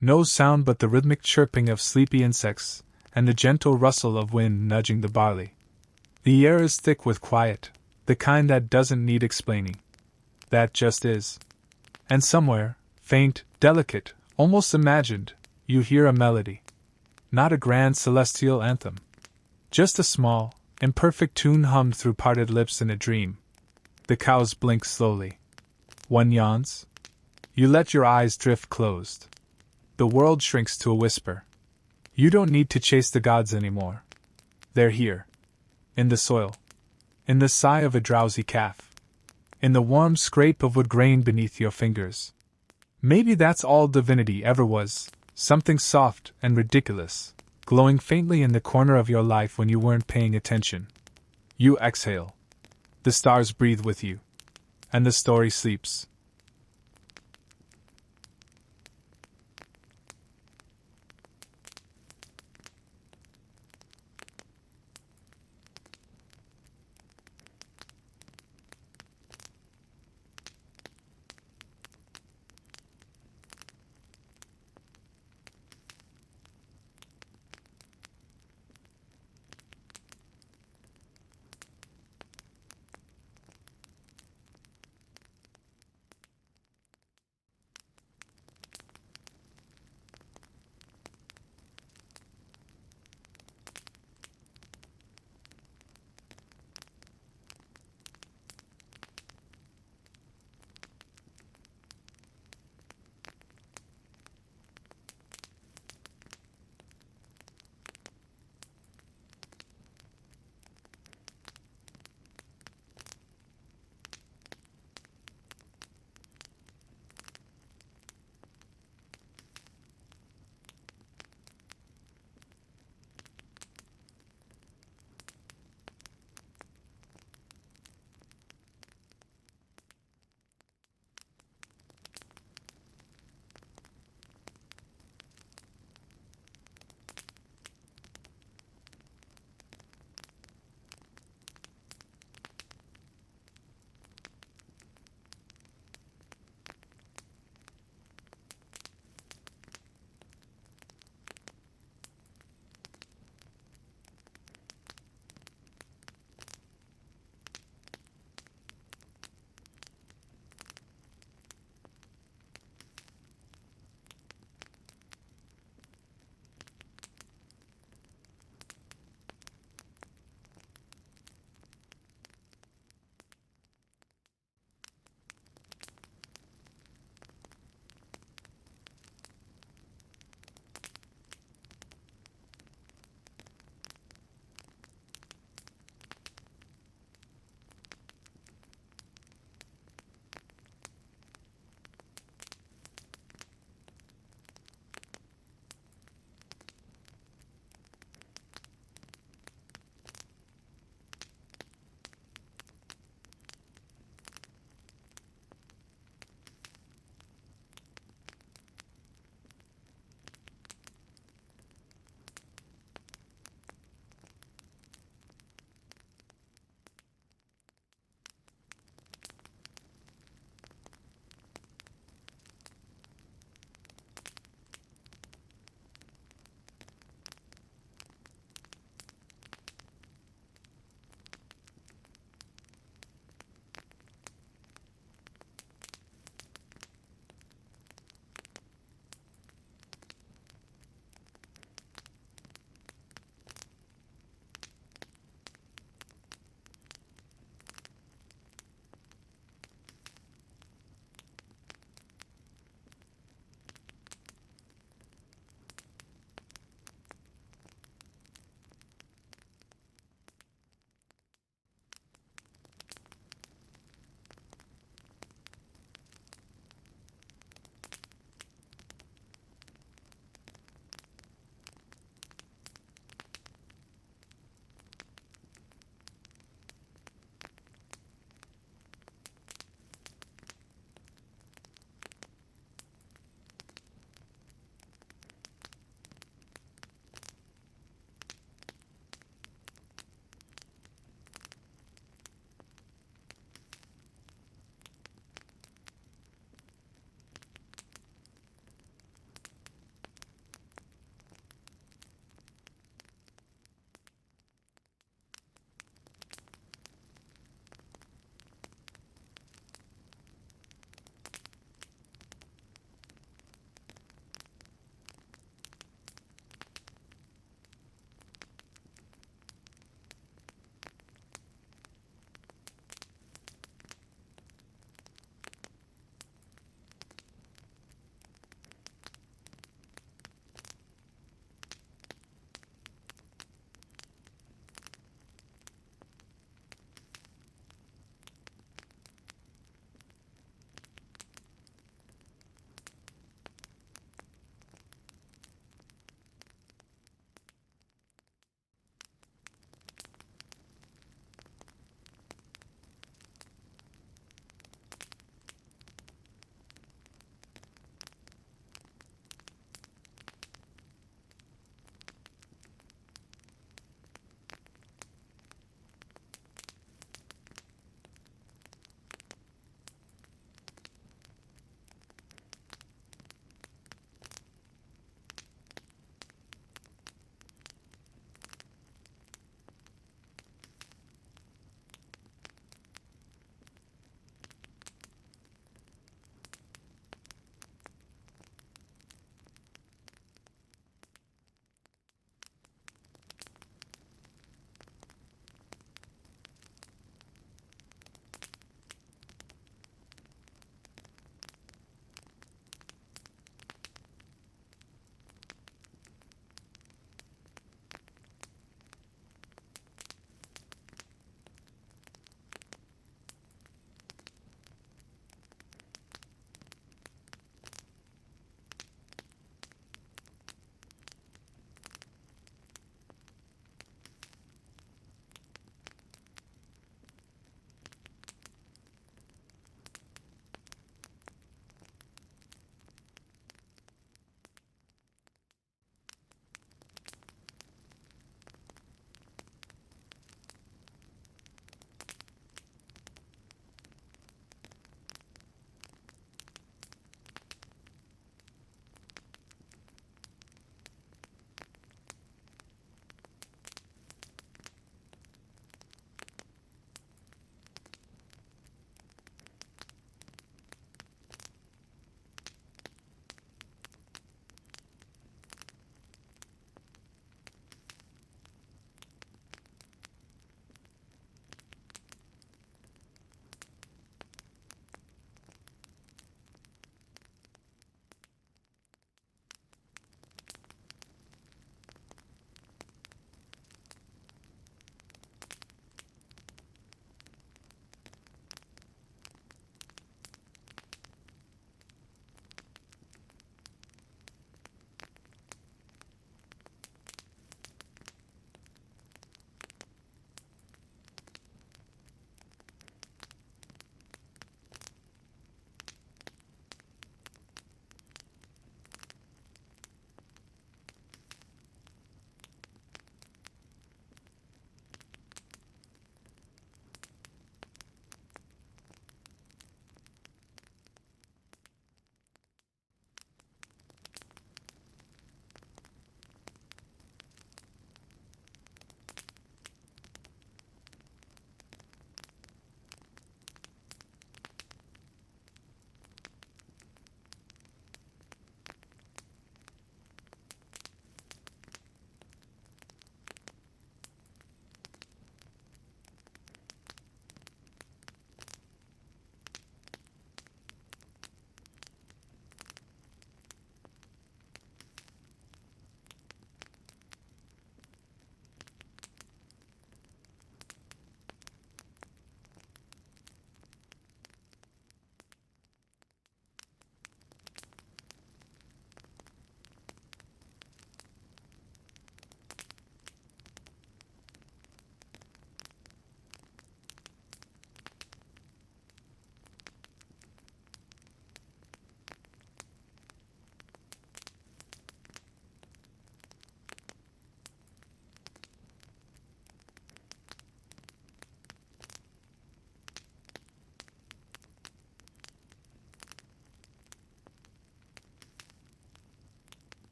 No sound but the rhythmic chirping of sleepy insects, and the gentle rustle of wind nudging the barley. The air is thick with quiet, the kind that doesn't need explaining. That just is. And somewhere, faint, delicate, almost imagined, you hear a melody. Not a grand celestial anthem. Just a small, imperfect tune hummed through parted lips in a dream. The cows blink slowly. One yawns. You let your eyes drift closed. The world shrinks to a whisper. You don't need to chase the gods anymore. They're here. In the soil. In the sigh of a drowsy calf. In the warm scrape of wood grain beneath your fingers. Maybe that's all divinity ever was, something soft and ridiculous, glowing faintly in the corner of your life when you weren't paying attention. You exhale. The stars breathe with you. and the story sleeps.